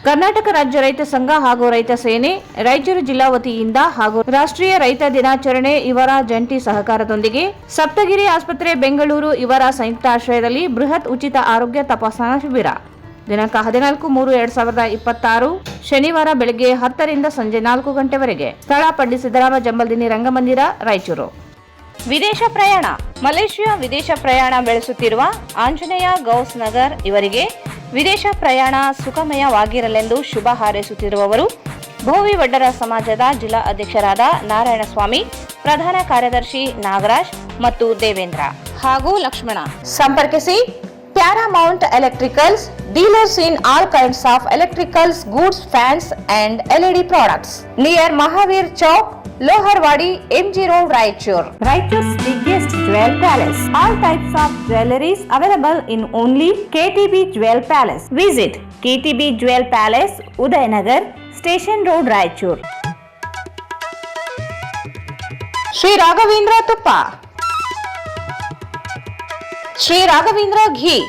ಕರ್ನಾಟಕ ರಾಜ್ಯ ರೈತ ಸಂಘ ಹಾಗೂ ರೈತ ಸೇನೆ ರಾಯಚೂರು ಜಿಲ್ಲಾ ವತಿಯಿಂದ ಹಾಗೂ ರಾಷ್ಟ್ರೀಯ ರೈತ ದಿನಾಚರಣೆ ಇವರ ಜಂಟಿ ಸಹಕಾರದೊಂದಿಗೆ ಸಪ್ತಗಿರಿ ಆಸ್ಪತ್ರೆ ಬೆಂಗಳೂರು ಇವರ ಸಂಯುಕ್ತಾಶ್ರಯದಲ್ಲಿ ಬೃಹತ್ ಉಚಿತ ಆರೋಗ್ಯ ತಪಾಸಣಾ ಶಿಬಿರ ದಿನಾಂಕ 14/3/2026 ಶನಿವಾರ ಬೆಳಗ್ಗೆ 10 ರಿಂದ ಸಂಜೆ 4 ಗಂಟೆವರೆಗೆ. ಸ್ಥಳ ಪಂಡಿತ್ ಸಿದ್ದರಾಮ ಜಂಬಲ್ದಿನ್ನಿ ರಂಗಮಂದಿರ, ರಾಯಚೂರು. ವಿದೇಶ ಪ್ರಯಾಣ. ಮಲೇಷಿಯಾ ವಿದೇಶ ಪ್ರಯಾಣ ಬೆಳೆಸುತ್ತಿರುವ ಆಂಜನೇಯ ಗೌಸ್ ನಗರ್ ಇವರಿಗೆ ವಿದೇಶ ಪ್ರಯಾಣ ಸುಖಮಯವಾಗಿರಲೆಂದು ಶುಭ ಹಾರೈಸುತ್ತಿರುವವರು ಭೋವಿ ವಡ್ಡರ ಸಮಾಜದ ಜಿಲ್ಲಾ ಅಧ್ಯಕ್ಷರಾದ ನಾರಾಯಣಸ್ವಾಮಿ, ಪ್ರಧಾನ ಕಾರ್ಯದರ್ಶಿ ನಾಗರಾಜ್ ಮತ್ತು ದೇವೇಂದ್ರ ಹಾಗೂ ಲಕ್ಷ್ಮಣ. ಸಂಪರ್ಕಿಸಿ Paramount Electricals, dealers in all kinds of electricals, goods, fans and LED products. Near Mahavir Chowk, Loharwadi, MG Road, Raichur. Raichur's biggest jewel palace. All types of jewelries available in only KTB Jewel Palace. Visit KTB Jewel Palace, Udayanagar, Station Road, Raichur. Sri Raghavendra Tuppa, Sri Raghavendra Ghee,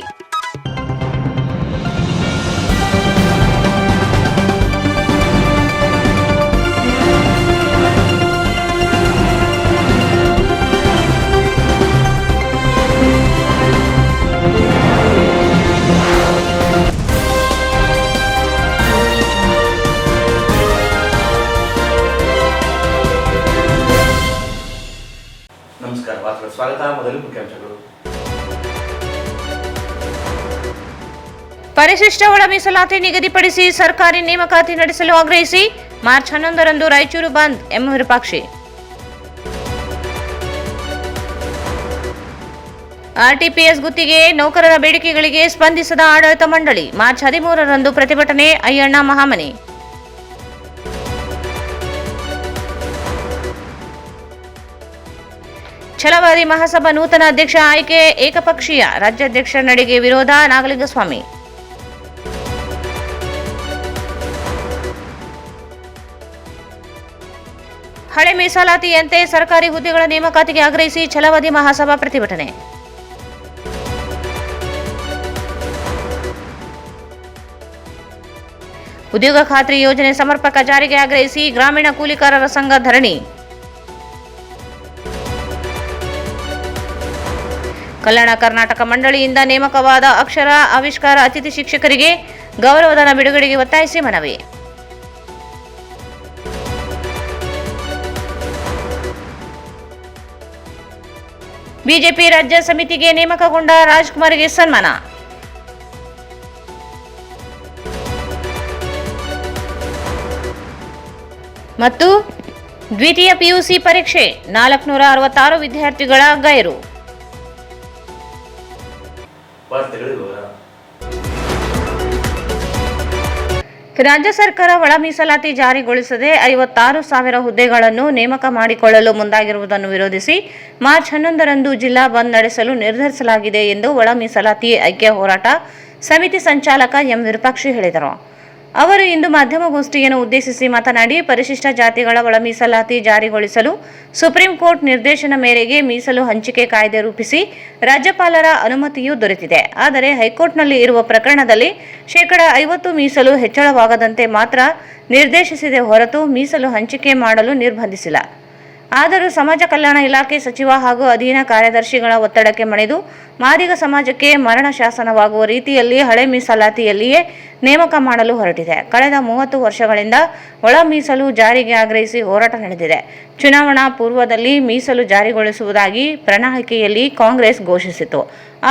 ನಮಸ್ಕಾರ, ಸ್ವಾಗತ. ಮೊದಲು ಮುಖ್ಯಾಂಶಗಳು. ಪರಿಶಿಷ್ಟ ಒಳ ಮೀಸಲಾತಿ ನಿಗದಿಪಡಿಸಿ ಸರ್ಕಾರಿ ನೇಮಕಾತಿ ನಡೆಸಲು ಆಗ್ರಹಿಸಿ ಮಾರ್ಚ್ 11ರಂದು ರಾಯಚೂರು ಬಂದ್. ಎಂ ವಿರೂಪಾಕ್ಷಿ. ಆರ್ಟಿಪಿಎಸ್ ಗುತ್ತಿಗೆ ನೌಕರರ ಬೇಡಿಕೆಗಳಿಗೆ ಸ್ಪಂದಿಸದ ಆಡಳಿತ ಮಂಡಳಿ. ಮಾರ್ಚ್ 13ರಂದು ಪ್ರತಿಭಟನೆ. ಅಯ್ಯಣ್ಣ ಮಹಾಮನಿ. ಛಲವಾದಿ ಮಹಾಸಭಾ ನೂತನ ಅಧ್ಯಕ್ಷ ಆಯ್ಕೆ ಏಕಪಕ್ಷೀಯ. ರಾಜ್ಯಾಧ್ಯಕ್ಷರ ನಡೆಗೆ ವಿರೋಧ. ನಾಗಲಿಂಗಸ್ವಾಮಿ. ಹಳೆ ಮೀಸಲಾತಿಯಂತೆ ಸರ್ಕಾರಿ ಹುದ್ದೆಗಳ ನೇಮಕಾತಿಗೆ ಆಗ್ರಹಿಸಿ ಛಲವಾದಿ ಮಹಾಸಭಾ ಪ್ರತಿಭಟನೆ. ಉದ್ಯೋಗ ಖಾತ್ರಿ ಯೋಜನೆ ಸಮರ್ಪಕ ಜಾರಿಗೆ ಆಗ್ರಹಿಸಿ ಗ್ರಾಮೀಣ ಕೂಲಿಕಾರರ ಸಂಘ ಧರಣಿ. ಕಲ್ಯಾಣ ಕರ್ನಾಟಕ ಮಂಡಳಿಯಿಂದ ನೇಮಕವಾದ ಅಕ್ಷರ ಆವಿಷ್ಕಾರ ಅತಿಥಿ ಶಿಕ್ಷಕರಿಗೆ ಗೌರವಧನ ಬಿಡುಗಡೆಗೆ ಒತ್ತಾಯಿಸಿ ಮನವಿ. ಬಿಜೆಪಿ ರಾಜ್ಯ ಸಮಿತಿಗೆ ನೇಮಕಗೊಂಡ ರಾಜ್ಕುಮಾರ್ಗೆ ಸನ್ಮಾನ. ಮತ್ತು ದ್ವಿತೀಯ ಪಿಯುಸಿ ಪರೀಕ್ಷೆ 466 ವಿದ್ಯಾರ್ಥಿಗಳ ಗೈರು. ರಾಜ್ಯ ಸರ್ಕಾರ ಒಳ ಮೀಸಲಾತಿ ಜಾರಿಗೊಳಿಸದೆ 56,000 ಹುದ್ದೆಗಳನ್ನು ನೇಮಕ ಮಾಡಿಕೊಳ್ಳಲು ಮುಂದಾಗಿರುವುದನ್ನು ವಿರೋಧಿಸಿ ಮಾರ್ಚ್ 11ರಂದು ಜಿಲ್ಲಾ ಬಂದ್ ನಡೆಸಲು ನಿರ್ಧರಿಸಲಾಗಿದೆ ಎಂದು ಒಳ ಮೀಸಲಾತಿ ಐಕ್ಯ ಹೋರಾಟ ಸಮಿತಿ ಸಂಚಾಲಕ ಎಂ ವಿರೂಪಾಕ್ಷಿ ಹೇಳಿದರು. ಅವರು ಇಂದು ಮಾಧ್ಯಮಗೋಷ್ಠಿಯನ್ನು ಉದ್ದೇಶಿಸಿ ಮಾತನಾಡಿ, ಪರಿಶಿಷ್ಟ ಜಾತಿಗಳ ಒಳ ಮೀಸಲಾತಿ ಜಾರಿಗೊಳಿಸಲು ಸುಪ್ರೀಂ ಕೋರ್ಟ್ ನಿರ್ದೇಶನ ಮೇರೆಗೆ ಮೀಸಲು ಹಂಚಿಕೆ ಕಾಯ್ದೆ ರೂಪಿಸಿ ರಾಜ್ಯಪಾಲರ ಅನುಮತಿಯೂ ದೊರೆತಿದೆ. ಆದರೆ ಹೈಕೋರ್ಟ್ನಲ್ಲಿ ಇರುವ ಪ್ರಕರಣದಲ್ಲಿ 50% ಮೀಸಲು ಹೆಚ್ಚಳವಾಗದಂತೆ ಮಾತ್ರ ನಿರ್ದೇಶಿಸಿದೆ ಹೊರತು ಮೀಸಲು ಹಂಚಿಕೆ ಮಾಡಲು ನಿರ್ಬಂಧಿಸಿಲ್ಲ. ಆದರೂ ಸಮಾಜ ಕಲ್ಯಾಣ ಇಲಾಖೆ ಸಚಿವ ಹಾಗೂ ಅಧೀನ ಕಾರ್ಯದರ್ಶಿಗಳ ಒತ್ತಡಕ್ಕೆ ಮಣಿದು ಮಾದಿಗ ಸಮಾಜಕ್ಕೆ ಮರಣ ಶಾಸನವಾಗುವ ರೀತಿಯಲ್ಲಿ ಹಳೆ ಮೀಸಲಾತಿಯಲ್ಲಿಯೇ ನೇಮಕ ಮಾಡಲು ಹೊರಟಿದೆ. ಕಳೆದ 30 ವರ್ಷಗಳಿಂದ ಒಳ ಮೀಸಲು ಜಾರಿಗೆ ಆಗ್ರಹಿಸಿ ಹೋರಾಟ ನಡೆದಿದೆ. ಚುನಾವಣಾ ಪೂರ್ವದಲ್ಲಿ ಮೀಸಲು ಜಾರಿಗೊಳಿಸುವುದಾಗಿ ಪ್ರಣಾಳಿಕೆಯಲ್ಲಿ ಕಾಂಗ್ರೆಸ್ ಘೋಷಿಸಿತು.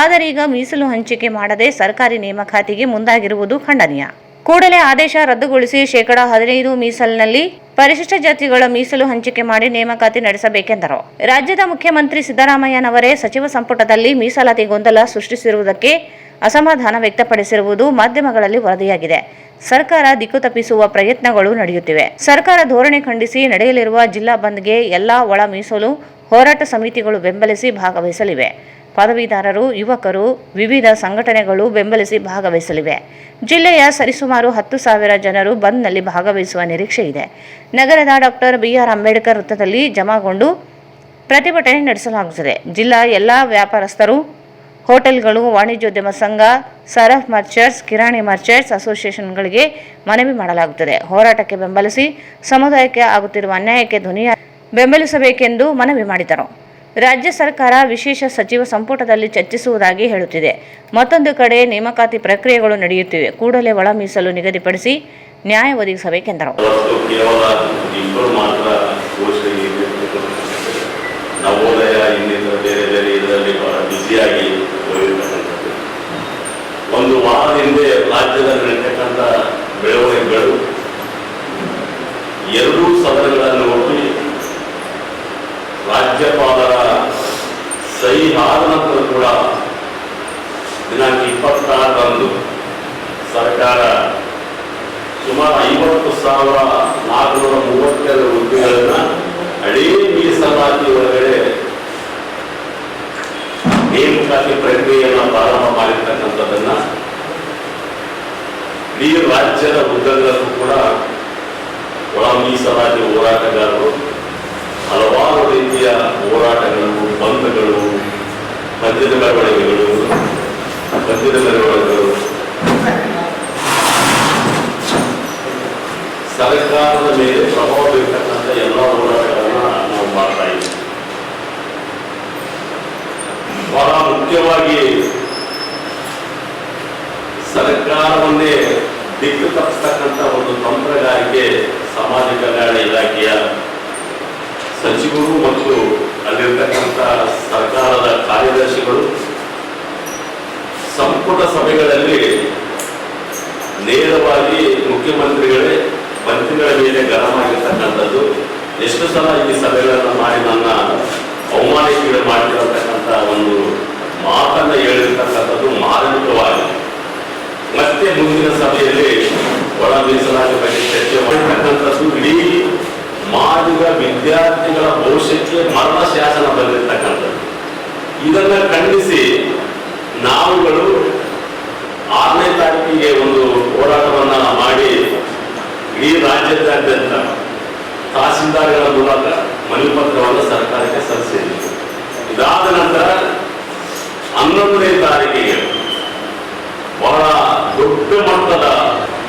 ಆದರೆ ಈಗ ಮೀಸಲು ಹಂಚಿಕೆ ಮಾಡದೆ ಸರ್ಕಾರಿ ನೇಮಕಾತಿಗೆ ಮುಂದಾಗಿರುವುದು ಖಂಡನೀಯ. ಕೂಡಲೇ ಆದೇಶ ರದ್ದುಗೊಳಿಸಿ 15% ಮೀಸಲಿನಲ್ಲಿ ಪರಿಶಿಷ್ಟ ಜಾತಿಗಳ ಮೀಸಲು ಹಂಚಿಕೆ ಮಾಡಿ ನೇಮಕಾತಿ ನಡೆಸಬೇಕೆಂದರು. ರಾಜ್ಯದ ಮುಖ್ಯಮಂತ್ರಿ ಸಿದ್ದರಾಮಯ್ಯನವರೇ ಸಚಿವ ಸಂಪುಟದಲ್ಲಿ ಮೀಸಲಾತಿ ಗೊಂದಲ ಸೃಷ್ಟಿಸಿರುವುದಕ್ಕೆ ಅಸಮಾಧಾನ ವ್ಯಕ್ತಪಡಿಸಿರುವುದು ಮಾಧ್ಯಮಗಳಲ್ಲಿ ವರದಿಯಾಗಿದೆ. ಸರ್ಕಾರ ದಿಕ್ಕು ತಪ್ಪಿಸುವ ಪ್ರಯತ್ನಗಳು ನಡೆಯುತ್ತಿವೆ. ಸರ್ಕಾರ ಧೋರಣೆ ಖಂಡಿಸಿ ನಡೆಯಲಿರುವ ಜಿಲ್ಲಾ ಬಂದ್ಗೆ ಎಲ್ಲಾ ಒಳ ಮೀಸಲು ಹೋರಾಟ ಸಮಿತಿಗಳು ಬೆಂಬಲಿಸಿ ಭಾಗವಹಿಸಲಿವೆ. ಪದವೀಧರರು, ಯುವಕರು, ವಿವಿಧ ಸಂಘಟನೆಗಳು ಬೆಂಬಲಿಸಿ ಭಾಗವಹಿಸಲಿವೆ. ಜಿಲ್ಲೆಯ ಸರಿಸುಮಾರು 10,000 ಜನರು ಬಂದ್ನಲ್ಲಿ ಭಾಗವಹಿಸುವ ನಿರೀಕ್ಷೆ ಇದೆ. ನಗರದ ಡಾಕ್ಟರ್ BR ಅಂಬೇಡ್ಕರ್ ವೃತ್ತದಲ್ಲಿ ಜಮಾಗೊಂಡು ಪ್ರತಿಭಟನೆ ನಡೆಸಲಾಗುತ್ತದೆ. ಜಿಲ್ಲಾ ಎಲ್ಲ ವ್ಯಾಪಾರಸ್ಥರು ಹೋಟೆಲ್ಗಳು, ವಾಣಿಜ್ಯೋದ್ಯಮ ಸಂಘ, ಸರಫ್ ಮರ್ಚರ್ಸ್, ಕಿರಾಣಿ ಮರ್ಚರ್ಸ್ ಅಸೋಸಿಯೇಷನ್ಗಳಿಗೆ ಮನವಿ ಮಾಡಲಾಗುತ್ತದೆ. ಹೋರಾಟಕ್ಕೆ ಬೆಂಬಲಿಸಿ ಸಮುದಾಯಕ್ಕೆ ಆಗುತ್ತಿರುವ ಅನ್ಯಾಯಕ್ಕೆ ಬೆಂಬಲಿಸಬೇಕೆಂದು ಮನವಿ ಮಾಡಿದರು. ರಾಜ್ಯ ಸರ್ಕಾರ ವಿಶೇಷ ಸಚಿವ ಸಂಪುಟದಲ್ಲಿ ಚರ್ಚಿಸುವುದಾಗಿ ಹೇಳುತ್ತಿದೆ. ಮತ್ತೊಂದು ಕಡೆ ನೇಮಕಾತಿ ಪ್ರಕ್ರಿಯೆಗಳು ನಡೆಯುತ್ತಿವೆ. ಕೂಡಲೇ ಒಳ ಮೀಸಲು ನಿಗದಿಪಡಿಸಿ ನ್ಯಾಯ ಒದಗಿಸಬೇಕೆಂದರು. ನವೋದಯ ಇನ್ನಿತರ ಬೇರೆ ಬೇರೆ ಇದರಲ್ಲಿ ಬಹಳ ಬ್ಯುಸಿಯಾಗಿ ಹೋಗಿರ್ತಕ್ಕಂಥದ್ದು. ಒಂದು ವಾರದ ಹಿಂದೆ ರಾಜ್ಯದಲ್ಲಿ ನಡೀತಕ್ಕಂಥ ಬೆಳವಣಿಗೆಗಳು ಎರಡೂ ಸದನಗಳನ್ನು ಒಪ್ಪಿ ರಾಜ್ಯಪಾಲರ ಸಹಿ ಆದ ನಂತರ ಕೂಡ ದಿನಾಂಕ 26ರಂದು ಸರ್ಕಾರ ಸುಮಾರು 50,432 ಹುದ್ದೆಗಳನ್ನು ಹಳೇ ಮೀಸಲಾತಿ ಒಳಗಡೆ ನೇಮಕಾತಿ ಪ್ರಕ್ರಿಯೆಯನ್ನು ಪ್ರಾರಂಭ ಮಾಡಿರ್ತಕ್ಕಂಥದ್ದನ್ನ ಇಡೀ ರಾಜ್ಯದ ಉದ್ದಗಲಕ್ಕೂ ಕೂಡ ಒಳ ಮೀಸಲಾತಿ ಹೋರಾಟಗಾರರು ಹಲವಾರು ರೀತಿಯ ಹೋರಾಟಗಳು, ಬಂದ್ಗಳು, ಮದ್ಯದ ಮೆರವಣಿಗೆಗಳು, ಸರ್ಕಾರದ ಮೇಲೆ ಪ್ರಭಾವ ಬೀರ್ತಕ್ಕಂಥ ಎಲ್ಲ ಹೋರಾಟಗಳನ್ನ ನಾವು ಮಾಡ್ತಾ ಇದ್ದೀವಿ. ಬಹಳ ಮುಖ್ಯವಾಗಿ ಸರ್ಕಾರವನ್ನೇ ದಿಕ್ಕು ತಪ್ಪಿಸ್ತಕ್ಕಂಥ ಒಂದು ತಂತ್ರಗಾರಿಕೆ ಸಮಾಜ ಕಲ್ಯಾಣ ಇಲಾಖೆಯ ಸಚಿವರು ಮತ್ತು ಅಲ್ಲಿರ್ತಕ್ಕಂಥ ಸರ್ಕಾರದ ಕಾರ್ಯದರ್ಶಿಗಳು ಸಂಪುಟ ಸಭೆಗಳಲ್ಲಿ ನೇರವಾಗಿ ಮುಖ್ಯಮಂತ್ರಿಗಳೇ ಮಂತ್ರಿಗಳ ಮೇಲೆ ಗರಂ ಆಗಿರ್ತಕ್ಕಂಥದ್ದು. ಎಷ್ಟು ಸಲ ಈ ಸಭೆಗಳನ್ನು ಮಾಡಿ ನನ್ನ ಅವಮಾನಕ್ಕೆ ಮಾಡಿರತಕ್ಕಂಥ ಒಂದು ಮಾತನ್ನ ಹೇಳಿರ್ತಕ್ಕಂಥದ್ದು ಮಾರ್ಮಿಕವಾಗಿ. ಮತ್ತೆ ಮುಂದಿನ ಸಭೆಯಲ್ಲಿ ಒಳ ಮೀಸಲಾತಿ ಬಗ್ಗೆ ಚರ್ಚೆ ಮಾಡಿರ್ತಕ್ಕಂಥದ್ದು ಇಡೀ ಮಾದಿಗ ವಿದ್ಯಾರ್ಥಿಗಳ ಭವಿಷ್ಯಕ್ಕೆ ಮರಣ ಶಾಸನ ಬಂದಿರತಕ್ಕಂಥದ್ದು. ಇದನ್ನ ಖಂಡಿಸಿ ನಾವುಗಳು 6ನೇ ತಾರೀಕಿಗೆ ಒಂದು ಹೋರಾಟವನ್ನ ಮಾಡಿ ಇಡೀ ರಾಜ್ಯದಾದ್ಯಂತ ತಹಸೀಲ್ದಾರ್ಗಳ ಮೂಲಕ ಮನವಿ ಪತ್ರವನ್ನು ಸರ್ಕಾರಕ್ಕೆ ಸಲ್ಲಿಸಿದ್ವಿ. ಇದಾದ ನಂತರ 11ನೇ ತಾರೀಕಿಗೆ ಬಹಳ ದೊಡ್ಡ ಮಟ್ಟದ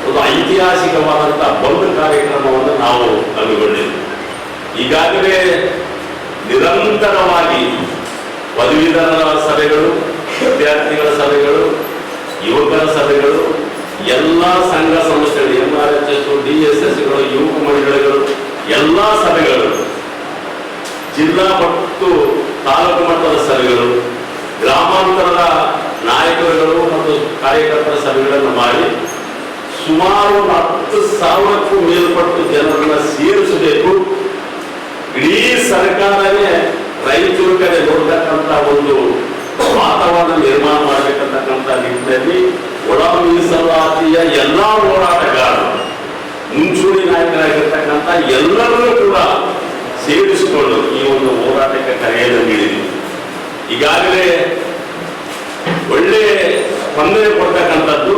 ಒಂದು ಐತಿಹಾಸಿಕವಾದಂತಹ ಬಂದ್ ಕಾರ್ಯಕ್ರಮವನ್ನು ನಾವು ಹಮ್ಮಿಕೊಂಡಿದ್ವಿ. ಈಗಾಗಲೇ ನಿರಂತರವಾಗಿ ಪದವೀಧರರ ಸಭೆಗಳು, ವಿದ್ಯಾರ್ಥಿಗಳ ಸಭೆಗಳು, ಯುವಕರ ಸಭೆಗಳು, ಎಲ್ಲ ಸಂಘ ಸಂಸ್ಥೆಗಳು, MRHS, DSSಗಳು, ಯುವಕ ಮಂಡಳಿಗಳು, ಎಲ್ಲ ಸಭೆಗಳು, ಜಿಲ್ಲಾ ಮತ್ತು ತಾಲೂಕು ಮಟ್ಟದ ಸಭೆಗಳು, ಗ್ರಾಮಾಂತರದ ನಾಯಕರುಗಳು ಮತ್ತು ಕಾರ್ಯಕರ್ತರ ಸಭೆಗಳನ್ನು ಮಾಡಿ ಸುಮಾರು 10,000ಕ್ಕೂ ಮೇಲ್ಪಟ್ಟು ಜನರನ್ನ ಸೇರಿಸಬೇಕು. ಇಡೀ ಸರ್ಕಾರವೇ ರೈತರ ಕಡೆ ನೋಡ್ತಕ್ಕಂಥ ಒಂದು ವಾತಾವರಣ ನಿರ್ಮಾಣ ಮಾಡಬೇಕಂತಕ್ಕಂಥ ನಿಟ್ಟಿನಲ್ಲಿ ಒಳ ಮೀಸಲಾತಿಯ ಎಲ್ಲಾ ಹೋರಾಟಗಾರರು, ಮುಂಚೂಣಿ ನಾಯಕರಾಗಿರ್ತಕ್ಕಂಥ ಎಲ್ಲರನ್ನೂ ಕೂಡ ಸೇರಿಸಿಕೊಂಡು ಈ ಒಂದು ಹೋರಾಟಕ್ಕೆ ಕರೆಯನ್ನು ನೀಡಿದ್ವಿ. ಈಗಾಗಲೇ ಒಳ್ಳೆ ಸ್ಪಂದನೆ ಕೊಡ್ತಕ್ಕಂಥದ್ದು.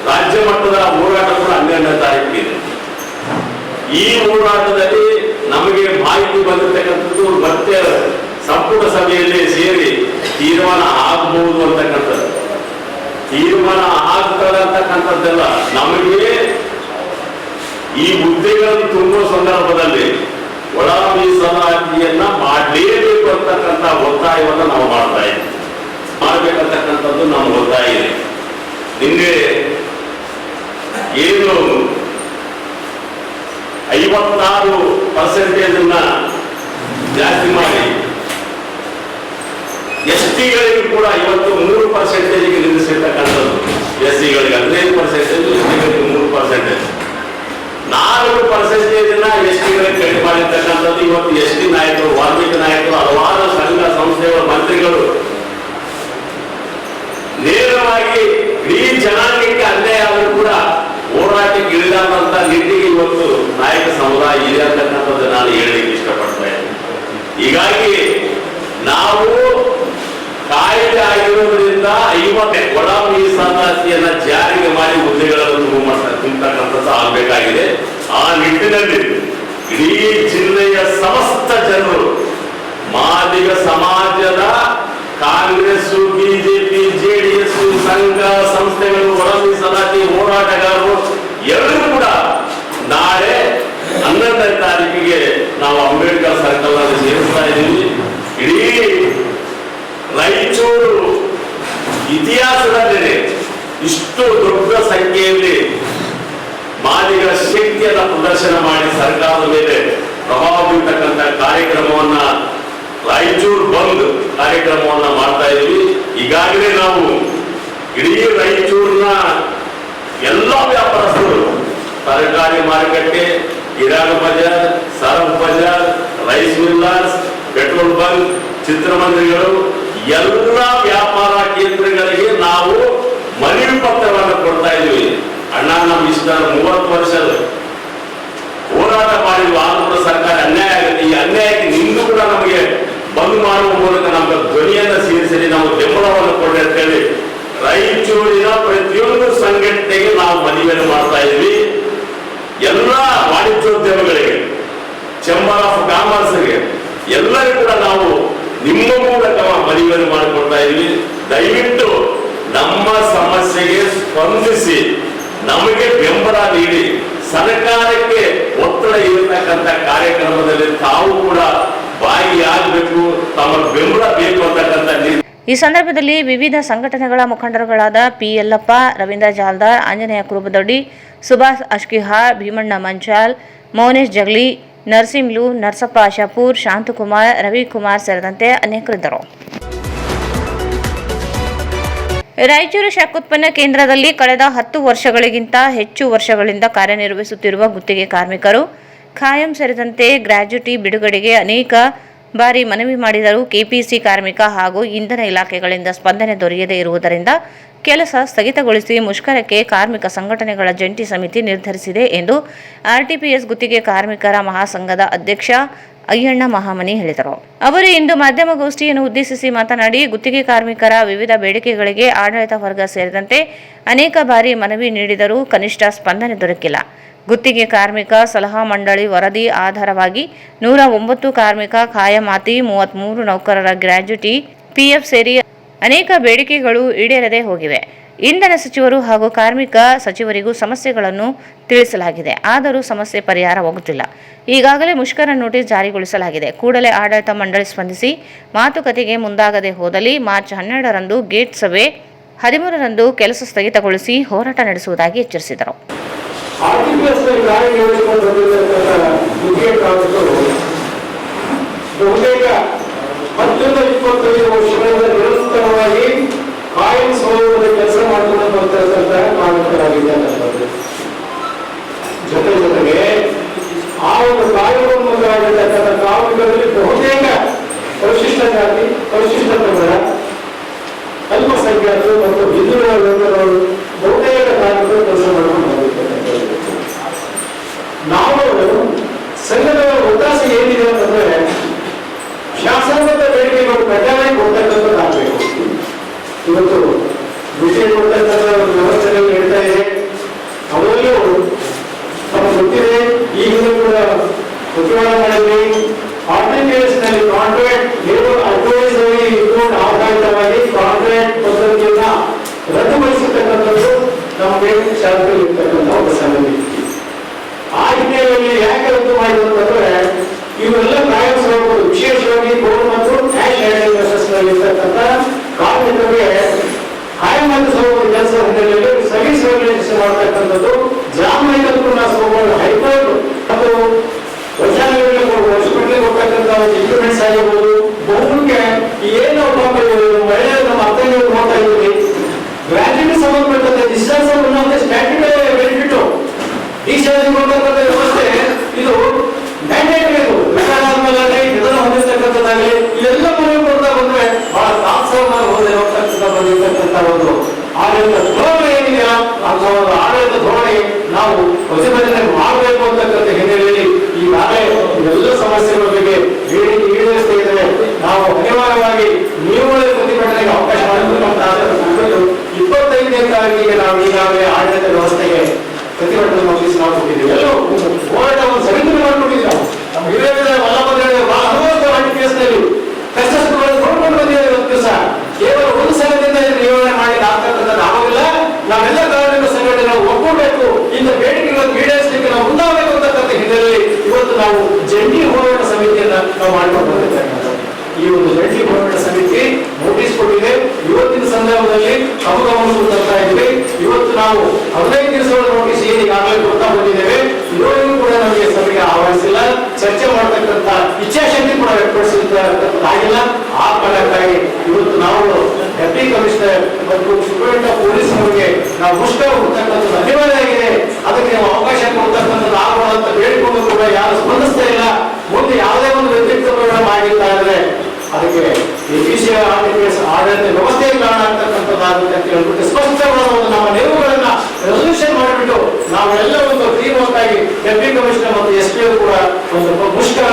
ರಾಜ್ಯ ಮಟ್ಟದ ಹೋರಾಟ ಕೂಡ 12ನೇ ತಾರೀಕಿದೆ. ಈ ಹೋರಾಟದಲ್ಲಿ ನಮಗೆ ಮಾಹಿತಿ ಬಂದಿರತಕ್ಕಂಥದ್ದು ಮತ್ತೆ ಸಂಪುಟ ಸಭೆಯಲ್ಲಿ ಸೇರಿ ತೀರ್ಮಾನ ಆಗಬಹುದು ಅಂತಕ್ಕಂಥದ್ದು. ತೀರ್ಮಾನ ಆಗ್ತದೆ ಅಂತಕ್ಕಂಥದ್ದೆಲ್ಲ ನಮಗೆ ಈ ಹುದ್ದೆಗಳನ್ನು ತುಂಬುವ ಸಂದರ್ಭದಲ್ಲಿ ಒಳ ಮೀಸಲಾತಿಯನ್ನ ಮಾಡಲೇಬೇಕು ಅಂತಕ್ಕಂಥ ಒತ್ತಾಯವನ್ನು ನಾವು ಮಾಡ್ತಾ ಇದ್ದೀವಿ. ಮಾಡಬೇಕಂತಕ್ಕಂಥದ್ದು ನಮ್ಮ ಒತ್ತಾಯ ಇದೆ. ನಿನ್ನೆ ಏನು 56% ಜಾಸ್ತಿ ಮಾಡಿ STಗಳಿಗೂ ಕೂಡ ಇವತ್ತು 3% ನಿಲ್ಲಿಸಿರ್ತಕ್ಕಂಥದ್ದು. SCಗಳಿಗೆ 15%, STಗಳಿಗೆ 3%, 4% STಗಳಿಗೆ ಕಡಿಮೆ ಮಾಡಿರ್ತಕ್ಕಂಥದ್ದು. ಇವತ್ತು ST ನಾಯಕರು, ವಾಲ್ಮೀಕ ನಾಯಕರು, ಹಲವಾರು ಸಂಘ ಸಂಸ್ಥೆಗಳ ಮಂತ್ರಿಗಳು ನೇರವಾಗಿ ಇಡೀ ಜನಾಂಗಕ್ಕೆ ಅನ್ಯಾಯ ಆದರೂ ಕೂಡ ಹೋರಾಟಕ್ಕೆ ಇಳಿದಾದಂತ ನಿಟ್ಟಿಗೆ ಇವತ್ತು ನಾಯಕ ಸಮುದಾಯ ಇದೆ ಅಂತಕ್ಕಂಥದ್ದು ನಾನು ಹೇಳಲಿಕ್ಕೆ ಇಷ್ಟಪಡ್ತಾ ಇದ್ದೀನಿ. ಹೀಗಾಗಿ ನಾವು ಕಾಯ್ದೆ ಆಗಿರೋದ್ರಿಂದ 50 ಒಳ ಮೀಸಲಾತಿಯನ್ನ ಜಾರಿಗೆ ಮಾಡಿ ಹುದ್ದೆಗಳನ್ನು ತುಂಬತಕ್ಕಂಥದ್ದು ಆಗಬೇಕಾಗಿದೆ. ಆ ನಿಟ್ಟಿನಲ್ಲಿ ಇಡೀ ಜಿಲ್ಲೆಯ ಸಮಸ್ತ ಜನರು, ಮಾದಿಗ ಸಮಾಜದ ಕಾಂಗ್ರೆಸ್ ಸಂಘ ಸಂಸ್ಥೆಗಳು, ಒಳ ಮೀಸಲಾತಿ ಹೋರಾಟಗಾರರು ಎಲ್ಲರೂ ಕೂಡ ನಾಳೆ 11ನೇ ತಾರೀಕಿಗೆ ನಾವು ಅಂಬೇಡ್ಕರ್ ಸರ್ಕಲ್ ನಲ್ಲಿ ಸೇರಿಸ್ತಾ ಇದ್ದೀವಿ. ಇಡೀ ರಾಯಚೂರು ಇತಿಹಾಸದಲ್ಲಿ ಇಷ್ಟು ದೊಡ್ಡ ಸಂಖ್ಯೆಯಲ್ಲಿ ಮಾದಿಗರ ಶಕ್ತಿಯನ್ನ ಪ್ರದರ್ಶನ ಮಾಡಿ ಸರ್ಕಾರದ ಮೇಲೆ ಪ್ರಭಾವ ಬೀರ್ತಕ್ಕಂಥ ಕಾರ್ಯಕ್ರಮವನ್ನ ರಾಯಚೂರು ಬಂದ್ ಕಾರ್ಯಕ್ರಮವನ್ನ ಮಾಡ್ತಾ ಇದ್ದೀವಿ. ಈಗಾಗಲೇ ನಾವು ಇಡೀ ರಾಯಚೂರಿನ ಎಲ್ಲ ವ್ಯಾಪಾರಸ್ಥರು, ತರಕಾರಿ ಮಾರುಕಟ್ಟೆ, ಕಿರಾಣಿ ಬಜಾರ್, ಸರಕು ಬಜಾರ್, ರೈಸ್ ಮಿಲ್ಲರ್ಸ್, ಪೆಟ್ರೋಲ್ ಬಂಕ್, ಚಿತ್ರಮಂದಿರಗಳು, ಎಲ್ಲ ವ್ಯಾಪಾರ ಕೇಂದ್ರಗಳಿಗೆ ನಾವು ಮನವಿ ಪತ್ರವನ್ನು ಕೊಡ್ತಾ ಇದ್ದೀವಿ. ಅಣ್ಣ, ನಮ್ಮ ಇಷ್ಟ 30 ವರ್ಷದ ಹೋರಾಟ ಮಾಡಿದ್ವಿ, ಆದ್ರೂ ಕೂಡ ಸರ್ಕಾರ ಅನ್ಯಾಯ ಆಗುತ್ತೆ. ಈ ಅನ್ಯಾಯಕ್ಕೆ ನಿಂದು ಕೂಡ ನಮಗೆ ಬಂದ್ ಮಾಡುವ ಮೂಲಕ ನಮ್ಮ ಧ್ವನಿಯನ್ನ ಸೇರಿಸಿ ನಾವು ಬೆಂಬಲವನ್ನು ಕೊಡಿ ಅಂತ ಹೇಳಿ ರಾಯಚೂರಿನ ಪ್ರತಿಯೊಂದು ಸಂಘಟನೆಗೆ ನಾವು ಮನವಿಯನ್ನು ಮಾಡ್ತಾ ಇದ್ವಿ. ಎಲ್ಲ ವಾಣಿಜ್ಯೋದ್ಯಮಗಳಿಗೆ, ಚೇಂಬರ್ ಆಫ್ ಕಾಮರ್ಸ್ಗೆ ಎಲ್ಲರಿಗೂ ಕೂಡ ನಾವು ನಿಮ್ಮ ಮೂಲಕ ಮನವಿಯನ್ನು ಮಾಡಿಕೊಡ್ತಾ ಇದ್ವಿ. ದಯವಿಟ್ಟು ನಮ್ಮ ಸಮಸ್ಯೆಗೆ ಸ್ಪಂದಿಸಿ ನಮಗೆ ಬೆಂಬಲ ನೀಡಿ ಸರ್ಕಾರಕ್ಕೆ ಒತ್ತಡ ಇರತಕ್ಕಂಥ ಕಾರ್ಯಕ್ರಮದಲ್ಲಿ ತಾವು ಕೂಡ ಭಾಗಿಯಾಗಬೇಕು, ತಮ್ಮ ಬೆಂಬಲ ಬೇಕು ಅಂತಕ್ಕಂಥ. ಈ ಸಂದರ್ಭದಲ್ಲಿ ವಿವಿಧ ಸಂಘಟನೆಗಳ ಮುಖಂಡರುಗಳಾದ ಪಿ ಯಲ್ಲಪ್ಪ, ರವೀಂದ್ರ ಜಾಲ್ದಾರ್, ಆಂಜನೇಯ ಕುರುಬದೊಡ್ಡಿ, ಸುಭಾಷ್ ಅಶ್ಕಿಹಾರ್, ಭೀಮಣ್ಣ ಮಂಚಾಲ್, ಮೌನೇಶ್ ಜಗಲಿ, ನರಸಿಂಹ್ಲು, ನರಸಪ್ಪ ಆಶಾಪುರ್, ಶಾಂತಕುಮಾರ್, ರವಿಕುಮಾರ್ ಸೇರಿದಂತೆ ಅನೇಕರಿದ್ದರು. ರಾಯಚೂರು ಶಾಖೋತ್ಪನ್ನ ಕೇಂದ್ರದಲ್ಲಿ ಕಳೆದ 10 ವರ್ಷಗಳಿಗಿಂತ ಹೆಚ್ಚು ವರ್ಷಗಳಿಂದ ಕಾರ್ಯನಿರ್ವಹಿಸುತ್ತಿರುವ ಗುತ್ತಿಗೆ ಕಾರ್ಮಿಕರು, ಖಾಯಂ ಸೇರಿದಂತೆ ಗ್ರ್ಯಾಚ್ಯುಟಿ ಬಿಡುಗಡೆಗೆ ಅನೇಕ ಬಾರಿ ಮನವಿ ಮಾಡಿದರೂ ಕೆಪಿಸಿ ಕಾರ್ಮಿಕ ಹಾಗೂ ಇಂಧನ ಇಲಾಖೆಗಳಿಂದ ಸ್ಪಂದನೆ ದೊರೆಯದೇ ಇರುವುದರಿಂದ ಕೆಲಸ ಸ್ಥಗಿತಗೊಳಿಸಿ ಮುಷ್ಕರಕ್ಕೆ ಕಾರ್ಮಿಕ ಸಂಘಟನೆಗಳ ಜಂಟಿ ಸಮಿತಿ ನಿರ್ಧರಿಸಿದೆ ಎಂದು ಆರ್ಟಿಪಿಎಸ್ ಗುತ್ತಿಗೆ ಕಾರ್ಮಿಕರ ಮಹಾಸಂಘದ ಅಧ್ಯಕ್ಷ ಅಯ್ಯಣ್ಣ ಮಹಾಮನಿ ಹೇಳಿದರು. ಅವರು ಇಂದು ಮಾಧ್ಯಮಗೋಷ್ಠಿಯನ್ನು ಉದ್ದೇಶಿಸಿ ಮಾತನಾಡಿ, ಗುತ್ತಿಗೆ ಕಾರ್ಮಿಕರ ವಿವಿಧ ಬೇಡಿಕೆಗಳಿಗೆ ಆಡಳಿತ ವರ್ಗ ಸೇರಿದಂತೆ ಅನೇಕ ಬಾರಿ ಮನವಿ ನೀಡಿದರೂ ಕನಿಷ್ಠ ಸ್ಪಂದನೆ ದೊರಕಿಲ್ಲ. ಗುತ್ತಿಗೆ ಕಾರ್ಮಿಕ ಸಲಹಾ ಮಂಡಳಿ ವರದಿ ಆಧಾರವಾಗಿ 109 ಕಾರ್ಮಿಕ ಖಾಯಮಾತಿ, 33 ನೌಕರರ ಗ್ರ್ಯಾಚ್ಯುಟಿ, ಪಿಎಫ್ ಸೇರಿ ಅನೇಕ ಬೇಡಿಕೆಗಳು ಈಡೇರದೆ ಹೋಗಿವೆ. ಇಂಧನ ಸಚಿವರು ಹಾಗೂ ಕಾರ್ಮಿಕ ಸಚಿವರಿಗೂ ಸಮಸ್ಯೆಗಳನ್ನು ತಿಳಿಸಲಾಗಿದೆ. ಆದರೂ ಸಮಸ್ಯೆ ಪರಿಹಾರವಾಗುತ್ತಿಲ್ಲ. ಈಗಾಗಲೇ ಮುಷ್ಕರ ನೋಟಿಸ್ ಜಾರಿಗೊಳಿಸಲಾಗಿದೆ. ಕೂಡಲೇ ಆಡಳಿತ ಮಂಡಳಿ ಸ್ಪಂದಿಸಿ ಮಾತುಕತೆಗೆ ಮುಂದಾಗದೆ ಹೋದಲ್ಲಿ ಮಾರ್ಚ್ 12ರಂದು ಗೇಟ್ ಸಭೆ, 13ರಂದು ಕೆಲಸ ಸ್ಥಗಿತಗೊಳಿಸಿ ಹೋರಾಟ ನಡೆಸುವುದಾಗಿ ಎಚ್ಚರಿಸಿದರು. ಬಹುತೇಕ 10-25 ವರ್ಷಗಳಿಂದ ನಿರಂತರವಾಗಿ ಕಾಯಂ ಸ್ವರೂಪದ ಕೆಲಸ ಮಾಡಿಕೊಂಡು ಬರ್ತಿರತಕ್ಕಂಥ ಕಾರ್ಮಿಕರಾಗಿದ್ದಾರೆ. ಜೊತೆಗೆ ಆ ಒಂದು ಕಾರ್ಯಕ್ರಮವಾಗಿರ್ತಕ್ಕಂಥ ಕಾರ್ಮಿಕರಲ್ಲಿ ಬಹುತೇಕ ಪರಿಶಿಷ್ಟ ಜಾತಿ, ಪರಿಶಿಷ್ಟ ಪಂಗಡ, ಅಲ್ಪಸಂಖ್ಯಾತರು ಮತ್ತು ಹಿಂದುಳಿದ ವರ್ಗದವರು ಬಹುತೇಕ ಕಾರ್ಮಿಕರು ಕೆಲಸ ಮಾಡಿಕೊಂಡು ಬಂದಿರ್ತಕ್ಕಂಥದ್ದು. ನಾವು ಸಂಘದ ಒತ್ತಾಸೆ ಏನಿದೆ ಅಂತಂದ್ರೆ, ಶಾಸನಬದ್ಧ ಬೇಡಿಕೆಗಳು ಕಡ್ಡಾಯ ಕೊಡ್ತಕ್ಕಂಥದ್ದಾಗಬೇಕು. ಇವತ್ತು ವಿಷಯ ಕೊಡ್ತಕ್ಕಂಥ ಒಂದು ವ್ಯವಸ್ಥೆಯಲ್ಲಿ ಹೇಳ್ತಾ ಇದೆ. ಅವರಲ್ಲೂ ನಮಗೆ ಗೊತ್ತಿದೆ, ಈಗಲೂ ಕೂಡ ಉದ್ಯೋಗ ಮಾಡಿದ್ವಿ. ಆರ್ಟಿಪಿಎಸ್ ನಲ್ಲಿ ಕಾಂಟ್ರಾಕ್ಟ್ ಲೇಬರ್ ಅಡ್ವೈಸರಿ ರಿಪೋರ್ಟ್ ಆಧಾರಿತವಾಗಿ ಕಾಂಟ್ರಾಕ್ಟ್ ಪದ್ಧತಿಯನ್ನ ರದ್ದುಗೊಳಿಸತಕ್ಕಂಥದ್ದು ನಮಗೆ ಶಾಸಕರು ಇರ್ತಕ್ಕಂಥ ಒಂದು ಸಂಗತಿ. ಆ ಹಿನ್ನೆಲೆಯಲ್ಲಿ ಯಾಕೆ ರದ್ದು ಮಾಡಿದ್ರು ಅಂತಂದ್ರೆ, ಇವೆಲ್ಲ ಕಾಯಂ ಸ್ವರೂಪಗಳು, ವಿಶೇಷವಾಗಿ ಕೋರ್ಟ್ ಮತ್ತು ಕ್ಯಾಶ್ ಹ್ಯಾಂಡ್ಲಿಂಗ್ ಇರ್ತಕ್ಕಂಥ ಕಾರ್ಮಿಕರಿಗೆ ಕಾಯಂ ಸ್ವರೂಪದ ಕೆಲಸ ಹಿನ್ನೆಲೆಯಲ್ಲಿ ಸರ್ವಿಸ್ ರೆಗ್ಯುಲೇಷನ್ ಮಾಡ್ತಕ್ಕಂಥದ್ದು, ಜಾಮೀನು ಸ್ವರೂಪಗಳು ಹೈಕೋರ್ಟ್ ಮತ್ತು ವಚನಗಳಿಗೆ ಕೊಡ್ತಕ್ಕಂಥ ಒಂದು ಇಂಪ್ಲಿಮೆಂಟ್ಸ್ ಆಗಿರ್ಬೋದು. ಬಹುಮುಖ್ಯ ಏನು ಮಹಿಳೆಯರು ನಮ್ಮ ಅರ್ಥಗಳು ನೋಡ್ತಾ ಇದ್ದೀವಿ, ಗ್ರಾಜ್ಯುಟಿ ಸಂಬಂಧಪಟ್ಟಂತೆ ಡಿಸ್ಚಾರ್ಜ್ ಸ್ಟ್ಯಾಟ್ಯೂಟರಿ ಬೆನಿಫಿಟ್ ಡಿಸ್ಚಾರ್ಜ್ ಕೊಡ್ತಕ್ಕಂಥ ವ್ಯವಸ್ಥೆ ಇದು ಮ್ಯಾಂಡೇಟ್ ಬೇಕು. ಬೇಕಾದಾದ್ಮೇಲೆ ಇದನ್ನು ಹೊಂದಿರ್ತಕ್ಕಂಥದ್ದಾಗಲಿ ಇವೆಲ್ಲ ಮನವಿ ಕೊಡ್ತಾ ಬಂದ್ರೆ ಬಹಳ ತಾತ್ಸಾರವಾಗಿ ಬಂದಿರ್ತಕ್ಕಂಥ ಒಂದು ಆಡಳಿತ ಧೋರಣೆ ಏನಿದೆ, ಅಥವಾ ಒಂದು ಆಡಳಿತ ಧೋರಣೆ ನಾವು ಪ್ರತಿಭಟನೆ ಮಾಡಬೇಕು ಅಂತಕ್ಕಂಥ ಹಿನ್ನೆಲೆಯಲ್ಲಿ ಈಗಾಗಲೇ ಎಲ್ಲ ಸಮಸ್ಯೆಗಳ ಬಗ್ಗೆ ಈಡೇರಿಸ್ತಾ ಇದ್ದೇವೆ. ನಾವು ಅನಿವಾರ್ಯವಾಗಿ ನೀವುಗಳೇ ಪ್ರತಿಭಟನೆಗೆ ಅವಕಾಶ ಮಾಡಿಕೊಂಡು 25ನೇ ತಾರೀಕಿಗೆ ನಾವು ಈಗಾಗಲೇ ಆಡಳಿತ ವ್ಯವಸ್ಥೆಗೆ ಪ್ರತಿಭಟನೆ ನೋಟಿಸ್ ನಾವು ಕೊಟ್ಟಿದ್ದೀವಿ. ಎಲ್ಲರೂ ಹೋರಾಟವನ್ನು ಸರಿದೂರ ಮಾಡಿಕೊಂಡಿದ್ದೀವಿ. ನಾವು ನಮ್ಮ ಹಿರಿಯರ ವಲ್ಲಭ ಆರ್ಟಿಪಿಎಸ್ನಲ್ಲಿ ಕಷ್ಟ ನೋಡ್ಕೊಂಡು ಬಂದಿದ್ದೇವೆ. ಇವತ್ತು ದಿವಸ ಕೇವಲ ಒಂದು ಸಲದಿಂದ ನಿರ್ವಹಣೆ ಮಾಡಿ ಆಗ್ತಕ್ಕಂಥದ್ದು ನಾವೆಲ್ಲ ಕಾರ್ಮಿಕ ಸಂಘಟನೆ ನಾವು ಒಗ್ಗೂಡಬೇಕು, ಇಂಥ ಬೇಡಿಕೆಗಳನ್ನು ಈಡೇರಿಸಲಿಕ್ಕೆ ನಾವು ಮುಂದಾಗಬೇಕು ಅಂತಕ್ಕಂಥ ಹಿನ್ನೆಲೆಯಲ್ಲಿ ಇವತ್ತು ನಾವು ಜಂಟಿ ಹೋರಾಟ ಸಮಿತಿಯನ್ನ ನಾವು ಮಾಡಿಕೊಂಡು ಬಂದಿರ್ತಕ್ಕಂಥದ್ದು. ಈ ಒಂದು ಜಂಟಿ ಹೋರಾಟ ಸಮಿತಿ ನೋಟಿಸ್ ಕೊಟ್ಟಿದೆ. ಇವತ್ತಿನ ಸಂದರ್ಭದಲ್ಲಿ ತಮ್ಮ ಗಮನವನ್ನು ತರ್ತಾ ಇದ್ದೀವಿ. ಇವತ್ತು ನಾವು 15 ದಿವಸಗಳ ನೋಟಿಸ್ ಈಗಾಗಲೇ ಕೊಡ್ತಾ ಬಂದಿದ್ದೇವೆ. ಇದುವರೆಗೂ ಕೂಡ ನಮಗೆ ಸಭೆಗೆ ಆಹ್ವಾನಿಸಿಲ್ಲ, ಚರ್ಚೆ ಮಾಡತಕ್ಕಂಥ ಇಚ್ಛಾಶಕ್ತಿ ಕೂಡ ವ್ಯಕ್ತಪಡಿಸಿದ್ದಾಗಿಲ್ಲ. ಆ ಕಾರಣಕ್ಕಾಗಿ ಇವತ್ತು ನಾವು ಡೆಪ್ಟಿ ಕಮಿಷನರ್ ಮತ್ತು ಸೂಪರಿಂಟೆಂಡೆಂಟ್ ಆಫ್ ಪೊಲೀಸ್ ಅವರಿಗೆ ನಾವು ಮುಷ್ಕರ ಕೊಡ್ತಕ್ಕಂಥದ್ದು ಅನಿವಾರ್ಯ ಆಗಿದೆ. ಅದಕ್ಕೆ ನಾವು ಅವಕಾಶ ಕೊಡ್ತಕ್ಕಂಥದ್ದು ಆಗಬಾರ್ದು ಅಂತ ಬೇಡಿಕೊಂಡು ಕೂಡ ಯಾರು ಸ್ಪಂದಿಸ್ತಾ ಇಲ್ಲ. ಮುಂದೆ ಯಾವುದೇ ಒಂದು ವ್ಯತಿರಿಕ್ತ ಪರಿಣಾಮ ಆಗಿಲ್ಲ ಅಂದ್ರೆ ಅದಕ್ಕೆ APC ಆಡಳಿತ ವ್ಯವಸ್ಥೆ ಕಾರಣ ಆಗ್ತಕ್ಕಂಥದ್ದಾಗುತ್ತೆ ಅಂತ ಹೇಳ್ಬಿಟ್ಟು ಸ್ಪಷ್ಟವಾದ ಒಂದು ನಮ್ಮ ನಿಲುವುಗಳನ್ನ ರೆಸಲ್ಯೂಷನ್ ಮಾಡಿಬಿಟ್ಟು ನಾವೆಲ್ಲ ಒಂದು ಟೀಮ್ ಒಟ್ಟಾಗಿ ಡೆಪ್ಟಿ ಕಮಿಷನರ್ ಮತ್ತು SP ಕೂಡ ಒಂದು ಮುಷ್ಕರ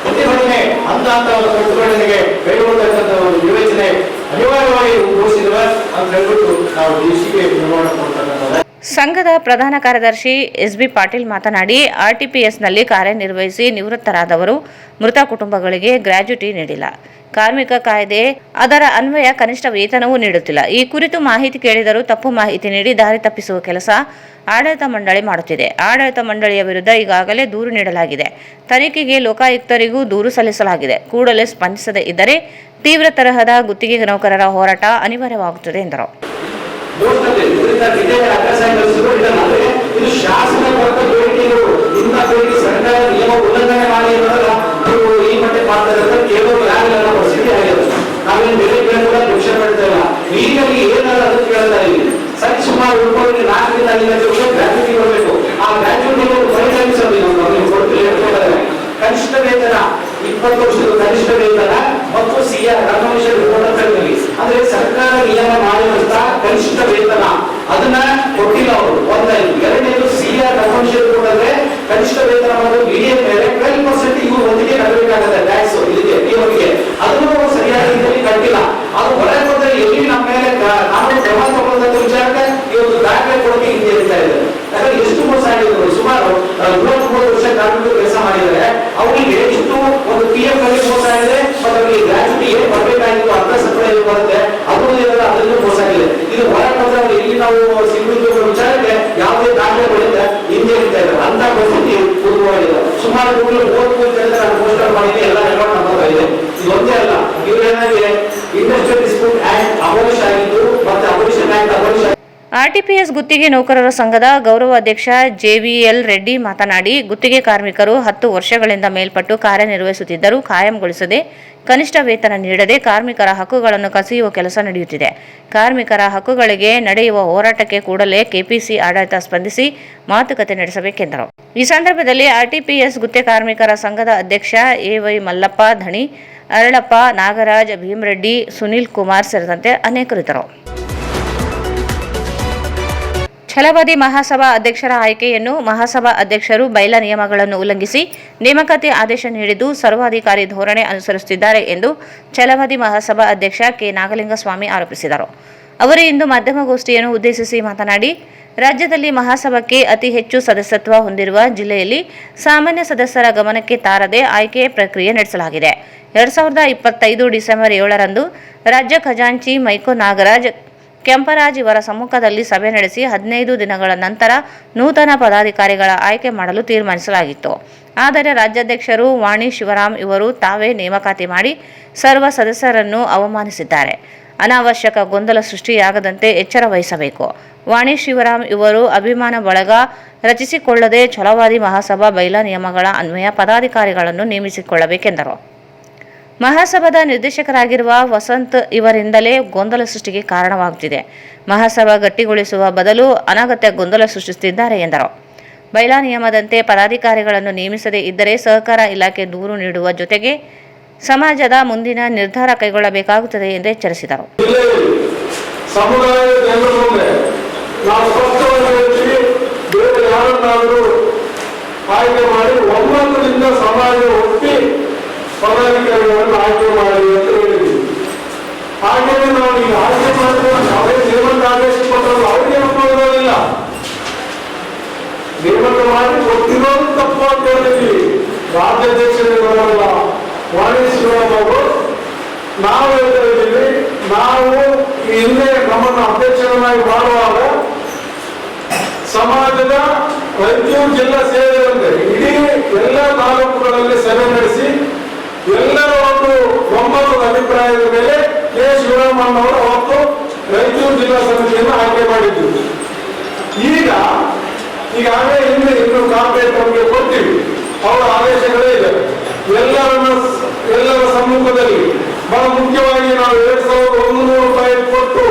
ಪ್ರತಿಭಟನೆ ಅಂತ ಒಂದು ಪ್ರತಿಭಟನೆಗೆ ಕೈಗೊಳ್ಳತಕ್ಕಂಥ ಒಂದು ವಿವೇಚನೆ ಅನಿವಾರ್ಯವಾಗಿ ಘೋಷಿಸಿರುವ ಅಂತ ಹೇಳ್ಬಿಟ್ಟು ನಾವು DCಗೆ ನಿರ್ಮಾಣ ಕೊಡ್ತಕ್ಕಂಥದ್ದು. ಸಂಘದ ಪ್ರಧಾನ ಕಾರ್ಯದರ್ಶಿ SB ಪಾಟೀಲ್ ಮಾತನಾಡಿ, RTPSನಲ್ಲಿ ಕಾರ್ಯನಿರ್ವಹಿಸಿ ನಿವೃತ್ತರಾದವರು ಮೃತ ಕುಟುಂಬಗಳಿಗೆ ಗ್ರ್ಯಾಚ್ಯುಟಿ ನೀಡಿಲ್ಲ. ಕಾರ್ಮಿಕ ಕಾಯ್ದೆ ಅದರ ಅನ್ವಯ ಕನಿಷ್ಠ ವೇತನವೂ ನೀಡುತ್ತಿಲ್ಲ. ಈ ಕುರಿತು ಮಾಹಿತಿ ಕೇಳಿದರೂ ತಪ್ಪು ಮಾಹಿತಿ ನೀಡಿ ದಾರಿ ತಪ್ಪಿಸುವ ಕೆಲಸ ಆಡಳಿತ ಮಂಡಳಿ ಮಾಡುತ್ತಿದೆ. ಆಡಳಿತ ಮಂಡಳಿಯ ವಿರುದ್ಧ ಈಗಾಗಲೇ ದೂರು ನೀಡಲಾಗಿದೆ. ತನಿಖೆಗೆ ಲೋಕಾಯುಕ್ತರಿಗೂ ದೂರು ಸಲ್ಲಿಸಲಾಗಿದೆ. ಕೂಡಲೇ ಸ್ಪಂದಿಸದೇ ಇದ್ದರೆ ತೀವ್ರ ತರಹದ ಗುತ್ತಿಗೆ ನೌಕರರ ಹೋರಾಟ ಅನಿವಾರ್ಯವಾಗುತ್ತದೆ ಎಂದರು. ಇದು ಶಾಸನಬದ್ಧ ಬೇಡಿಕೆಗಳು. ಇಂಥ ಬೇಡಿಕೆ ಸರ್ಕಾರ ನಿಯಮ ಉಲ್ಲಂಘನೆ ಮಾಡಿ ಈ ಮಟ್ಟ ಮಾಡ್ತಾರೆ ಕೇವಲ ಪರಿಸ್ಥಿತಿ ಆಗಿದೆ. ನಾವೇನು ಬೆಲೆ ಕೇಳಿದ್ರೆ ಭಿಕ್ಷ ಪಡ್ತಾ ಇಲ್ಲ. ಈಗಲ್ಲಿ ಏನಾದ್ರು ಅದಕ್ಕೆ ಕೇಳ್ತಾ ಇಲ್ಲಿ ಸರಿ ಸುಮಾರು ಉಳ್ಕೊಂಡು 4 ರಿಂದ 5 ಲಕ್ಷ ರೂಪಾಯಿ ಗ್ರಾಚ್ಯುಟಿ ಕೊಡಬೇಕು. ಆ ಗ್ರಾಚ್ಯುಟಿ ಪರಿಗಣಿಸಬೇಕು. ಕನಿಷ್ಠ ವೇತನ 20 ವರ್ಷದ ಕನಿಷ್ಠ ವೇತನ ಮತ್ತು CR ಕನ್ವೆನ್ಷನ್ ರಿಪೋರ್ಟ್ ಅಂತ ಹೇಳ್ತೀವಿ. ಅಂದ್ರೆ ಸರ್ಕಾರ ನಿಯಮ ಮಾಡಿದಂತ ಕನಿಷ್ಠ ವೇತನ ಅದನ್ನ ಕೊಟ್ಟಿಲ್ಲ ಅವರು. ಒಂದಾಯ್ತು. ಎರಡನೇದು CR ಕನ್ವೆನ್ಷನ್ ರಿಪೋರ್ಟ್ ಅಂದ್ರೆ ಕನಿಷ್ಠ ವೇತನ ಮತ್ತು BDA ಮೇಲೆ 12% ಇವರು ಒಂದಿಗೆ ಕಟ್ಟಬೇಕಾಗುತ್ತೆ ಟ್ಯಾಕ್ಸ್ ಇದಕ್ಕೆ ಪಿಎಫ್ಗೆ. ಅದನ್ನು ಸರಿಯಾದ ರೀತಿಯಲ್ಲಿ ಕಟ್ಟಿಲ್ಲ. ಅದು ಹೊರಗೆ ಬಂದ್ರೆ ಎಲ್ಲಿ ನಮ್ಮ ಮೇಲೆ ಕಾನೂನು ಕ್ರಮ ತಗೊಳ್ಳೋದಂತ ವಿಚಾರಕ್ಕೆ ಇವತ್ತು ದಾಖಲೆ ಕೊಡೋಕೆ ಹಿಂಜರಿತಾ ಇದೆ. ಯಾಕಂದ್ರೆ ಎಷ್ಟು ಮೋಸ ಆಗಿದ್ರು. ಸುಮಾರು 33 ವರ್ಷ ಕಾರ್ಮಿಕರು ಕೆಲಸ ಮಾಡಿದ್ದಾರೆ. ಅವರಿಗೆ ಎಷ್ಟು ಒಂದು PF ನಲ್ಲಿ ಮೋಸ ಆಗಿದೆ ಮತ್ತು ಅವರಿಗೆ ಗ್ರಾಚ್ಯುಟಿ ಏನು ಬರಬೇಕಾಗಿತ್ತು ಅರ್ಧ ಸಪ್ಲೈ ಬರುತ್ತೆ ಅದನ್ನು ಮೋಸ ಆಗಿದೆ. ಇದು ಹೊರಗೆ ಬಂದ್ರೆ ಅವರು ಇಲ್ಲಿ ನಾವು ಸಿಬ್ಬಂದಿ ವಿಚಾರಕ್ಕೆ ಯಾವುದೇ ದಾಖಲೆ ಬರುತ್ತೆ ಹಿಂಜರಿತಾ ಇದ್ದಾರೆ. ಅಂತ ಪರಿಸ್ಥಿತಿ ಉದ್ಭವವಾಗಿದೆ. ಸುಮಾರು 30 ನಾನು ಪೋಸ್ಟರ್ ಮಾಡಿದ್ದೆ ಎಲ್ಲ ರೆಕಾರ್ಡ್ ಮಾಡ್ತಾ ಇದೆ. ಇದು ಒಂದೇ ಅಲ್ಲ, ಇವರು ಏನಾಗಿದೆ ಇಂಡಸ್ಟ್ರಿಯಲ್ ಡಿಸ್ಪ್ಯೂಟ್ ಆಕ್ಟ್ ಅಬೋಲಿಷ್ ಆಗಿದ್ದು ಮತ್ತೆ ಅಬೋಲಿಷನ್ ಆಕ್ಟ್ ಅಬೋಲಿಷ್. RTPS ಗುತ್ತಿಗೆ ನೌಕರರ ಸಂಘದ ಗೌರವ ಅಧ್ಯಕ್ಷ JVL ರೆಡ್ಡಿ ಮಾತನಾಡಿ, ಗುತ್ತಿಗೆ ಕಾರ್ಮಿಕರು 10 ವರ್ಷಗಳಿಂದ ಮೇಲ್ಪಟ್ಟು ಕಾರ್ಯನಿರ್ವಹಿಸುತ್ತಿದ್ದರೂ ಕಾಯಂಗೊಳಿಸದೆ ಕನಿಷ್ಠ ವೇತನ ನೀಡದೆ ಕಾರ್ಮಿಕರ ಹಕ್ಕುಗಳನ್ನು ಕಸಿಯುವ ಕೆಲಸ ನಡೆಯುತ್ತಿದೆ. ಕಾರ್ಮಿಕರ ಹಕ್ಕುಗಳಿಗೆ ನಡೆಯುವ ಹೋರಾಟಕ್ಕೆ ಕೂಡಲೇ KPC ಆಡಳಿತ ಸ್ಪಂದಿಸಿ ಮಾತುಕತೆ ನಡೆಸಬೇಕೆಂದರು. ಈ ಸಂದರ್ಭದಲ್ಲಿ RTPS ಗುತ್ತಿಗೆ ಕಾರ್ಮಿಕರ ಸಂಘದ ಅಧ್ಯಕ್ಷ AY ಮಲ್ಲಪ್ಪ, ಧಣಿ ಅರಳಪ್ಪ, ನಾಗರಾಜ್, ಭೀಮರೆಡ್ಡಿ, ಸುನಿಲ್ ಕುಮಾರ್ ಸೇರಿದಂತೆ ಅನೇಕರಿದ್ದರು. ಛಲವಾದಿ ಮಹಾಸಭಾ ಅಧ್ಯಕ್ಷರ ಆಯ್ಕೆಯನ್ನು ಮಹಾಸಭಾ ಅಧ್ಯಕ್ಷರು ಬೈಲಾ ನಿಯಮಗಳನ್ನು ಉಲ್ಲಂಘಿಸಿ ನೇಮಕಾತಿ ಆದೇಶ ನೀಡಿದ್ದು ಸರ್ವಾಧಿಕಾರಿ ಧೋರಣೆ ಅನುಸರಿಸುತ್ತಿದ್ದಾರೆ ಎಂದು ಛಲವಾದಿ ಮಹಾಸಭಾ ಅಧ್ಯಕ್ಷ ಕೆ ನಾಗಲಿಂಗಸ್ವಾಮಿ ಆರೋಪಿಸಿದರು. ಅವರು ಇಂದು ಮಾಧ್ಯಮಗೋಷ್ಠಿಯನ್ನು ಉದ್ದೇಶಿಸಿ ಮಾತನಾಡಿ, ರಾಜ್ಯದಲ್ಲಿ ಮಹಾಸಭಾಕ್ಕೆ ಅತಿ ಹೆಚ್ಚು ಸದಸ್ಯತ್ವ ಹೊಂದಿರುವ ಜಿಲ್ಲೆಯಲ್ಲಿ ಸಾಮಾನ್ಯ ಸದಸ್ಯರ ಗಮನಕ್ಕೆ ತಾರದೆ ಆಯ್ಕೆ ಪ್ರಕ್ರಿಯೆ ನಡೆಸಲಾಗಿದೆ. 2025 ಡಿಸೆಂಬರ್ 7ರಂದು ರಾಜ್ಯ ಖಜಾಂಚಿ ಮೈಕೋ ನಾಗರಾಜ್ ಕೆಂಪರಾಜ್ ಇವರ ಸಮ್ಮುಖದಲ್ಲಿ ಸಭೆ ನಡೆಸಿ 15 ದಿನಗಳ ನಂತರ ನೂತನ ಪದಾಧಿಕಾರಿಗಳ ಆಯ್ಕೆ ಮಾಡಲು ತೀರ್ಮಾನಿಸಲಾಗಿತ್ತು. ಆದರೆ ರಾಜ್ಯಾಧ್ಯಕ್ಷರು ವಾಣಿ ಶಿವರಾಮ್ ಇವರು ತಾವೇ ನೇಮಕಾತಿ ಮಾಡಿ ಸರ್ವ ಸದಸ್ಯರನ್ನು ಅವಮಾನಿಸಿದ್ದಾರೆ. ಅನಾವಶ್ಯಕ ಗೊಂದಲ ಸೃಷ್ಟಿಯಾಗದಂತೆ ಎಚ್ಚರ ವಹಿಸಬೇಕು. ವಾಣಿ ಶಿವರಾಮ್ ಇವರು ಅಭಿಮಾನ ಬಳಗ ರಚಿಸಿಕೊಳ್ಳದೆ ಛಲವಾದಿ ಮಹಾಸಭಾ ಬೈಲಾ ನಿಯಮಗಳ ಅನ್ವಯ ಪದಾಧಿಕಾರಿಗಳನ್ನು ನೇಮಿಸಿಕೊಳ್ಳಬೇಕೆಂದರು. ಮಹಾಸಭಾದ ನಿರ್ದೇಶಕರಾಗಿರುವ ವಸಂತ್ ಇವರಿಂದಲೇ ಗೊಂದಲ ಸೃಷ್ಟಿಗೆ ಕಾರಣವಾಗುತ್ತಿದೆ. ಮಹಾಸಭಾ ಗಟ್ಟಿಗೊಳಿಸುವ ಬದಲು ಅನಗತ್ಯ ಗೊಂದಲ ಸೃಷ್ಟಿಸುತ್ತಿದ್ದಾರೆ ಎಂದರು. ಬೈಲಾ ನಿಯಮದಂತೆ ಪದಾಧಿಕಾರಿಗಳನ್ನು ನೇಮಿಸದೇ ಇದ್ದರೆ ಸಹಕಾರ ಇಲಾಖೆ ದೂರು ನೀಡುವ ಜೊತೆಗೆ ಸಮಾಜದ ಮುಂದಿನ ನಿರ್ಧಾರ ಕೈಗೊಳ್ಳಬೇಕಾಗುತ್ತದೆ ಎಂದು ಎಚ್ಚರಿಸಿದರು. ಪದಾಧಿಕಾರಿಗಳನ್ನು ಆಯ್ಕೆ ಮಾಡಿ ಅಂತ ಹೇಳಿದ್ವಿ. ಹಾಗೆಯೇ ನಾವು ಈಗ ಆಯ್ಕೆ ಮಾಡಿದ್ರೆ ಅವರೇ ನೇಮಕ ಆದೇಶ ಕೊಟ್ಟರು ಅವ್ರಿಗೆ ಒಪ್ಪಿರೋದಿಲ್ಲ. ನೇಮಕ ಮಾಡಿ ಕೊಟ್ಟಿರೋದು ತಪ್ಪು ಅಂತ ಹೇಳಿದ್ವಿ. ರಾಜ್ಯಾಧ್ಯಕ್ಷರೇ ಬರಲ್ಲ ವಾಣಿ ಶಿವರಾಮ್ ಅವರು ನಾವು ಹೇಳ್ತಾ ಇದ್ದೀವಿ. ನಾವು ಹಿಂದೆ ನಮ್ಮನ್ನು ಅಧ್ಯಕ್ಷರನ್ನಾಗಿ ಮಾಡುವಾಗ ಸಮಾಜದ ರಾಯಚೂರು ಜಿಲ್ಲಾ ಸೇರಿದಂತೆ ಇಡೀ ಎಲ್ಲ ತಾಲೂಕುಗಳಲ್ಲಿ ಸಭೆ ನಡೆಸಿ ಎಲ್ಲರ ಒಂದು ಒಮ್ಮತದ ಅಭಿಪ್ರಾಯದ ಮೇಲೆ ಕೆ ಶಿವರಾಮಣ್ಣವರು ಅವತ್ತು ರಾಯಚೂರು ಜಿಲ್ಲಾ ಸಮಿತಿಯನ್ನು ಆಯ್ಕೆ ಮಾಡಿದ್ರು. ಈಗಾಗಲೇ ಇನ್ನು ಕಾರ್ಪೊರೇಟ್ ನಮಗೆ ಕೊಡ್ತೀವಿ, ಅವರ ಆದೇಶಗಳೇ ಇದೆ. ಎಲ್ಲರ ಸಮ್ಮುಖದಲ್ಲಿ ಬಹಳ ಮುಖ್ಯವಾಗಿ ನಾವು 2100 ರೂಪಾಯಿ ಕೊಟ್ಟು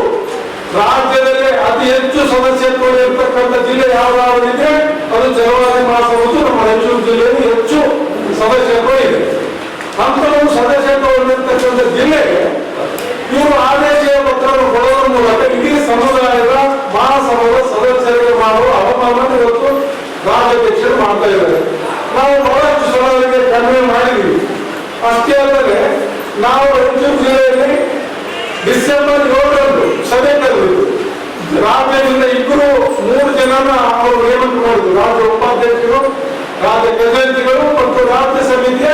ರಾಜ್ಯದಲ್ಲಿ ಅತಿ ಹೆಚ್ಚು ಸದಸ್ಯತ್ವ ಇರತಕ್ಕಂಥ ಜಿಲ್ಲೆ ಯಾವುದಾದ್ರಿದೆ ಅದು ಚಲವಾದಿ ಮಹಾಸಭಾವು ನಮ್ಮ ರಾಯಚೂರು ಜಿಲ್ಲೆಯಲ್ಲಿ ಹೆಚ್ಚು ಸದಸ್ಯತ್ವ ಇದೆ. ಅಂತಲೂ ಸದಸ್ಯತ್ವ ಇರತಕ್ಕಂಥ ಜಿಲ್ಲೆಗೆ ಇವರು ಆದೇಶ ಪತ್ರವನ್ನು ಕೊಡುವ ಮೂಲಕ ಇಡೀ ಸಮುದಾಯದ ಮಹಾಸಭಾದ ಸದಸ್ಯರಿಗೆ ಮಾಡುವ ಅವಮಾನ ಇವತ್ತು ರಾಜ್ಯಾಧ್ಯಕ್ಷರು ಮಾಡ್ತಾ ಇದ್ದಾರೆ. ನಾವು ಬಹಳಷ್ಟು ಸಲಹೆಗೆ ಕಡಿಮೆ ಮಾಡಿದ್ವಿ. ಅಷ್ಟೇ ಅಲ್ಲದೆ ನಾವು ರಾಯಚೂರು ಜಿಲ್ಲೆಯಲ್ಲಿ ಡಿಸೆಂಬರ್ 7ರಂದು ಸಭೆ ಕರೆದಿದ್ದು ರಾಜ್ಯದಿಂದ 3 ಜನನ ಅವರು ನೇಮಕ ಮಾಡಿದ್ರು. ರಾಜ್ಯ ಉಪಾಧ್ಯಕ್ಷರು, ರಾಜ್ಯ ಖಜಾಂಚಿಗಳು ಮತ್ತು ರಾಜ್ಯ ಸಮಿತಿಯ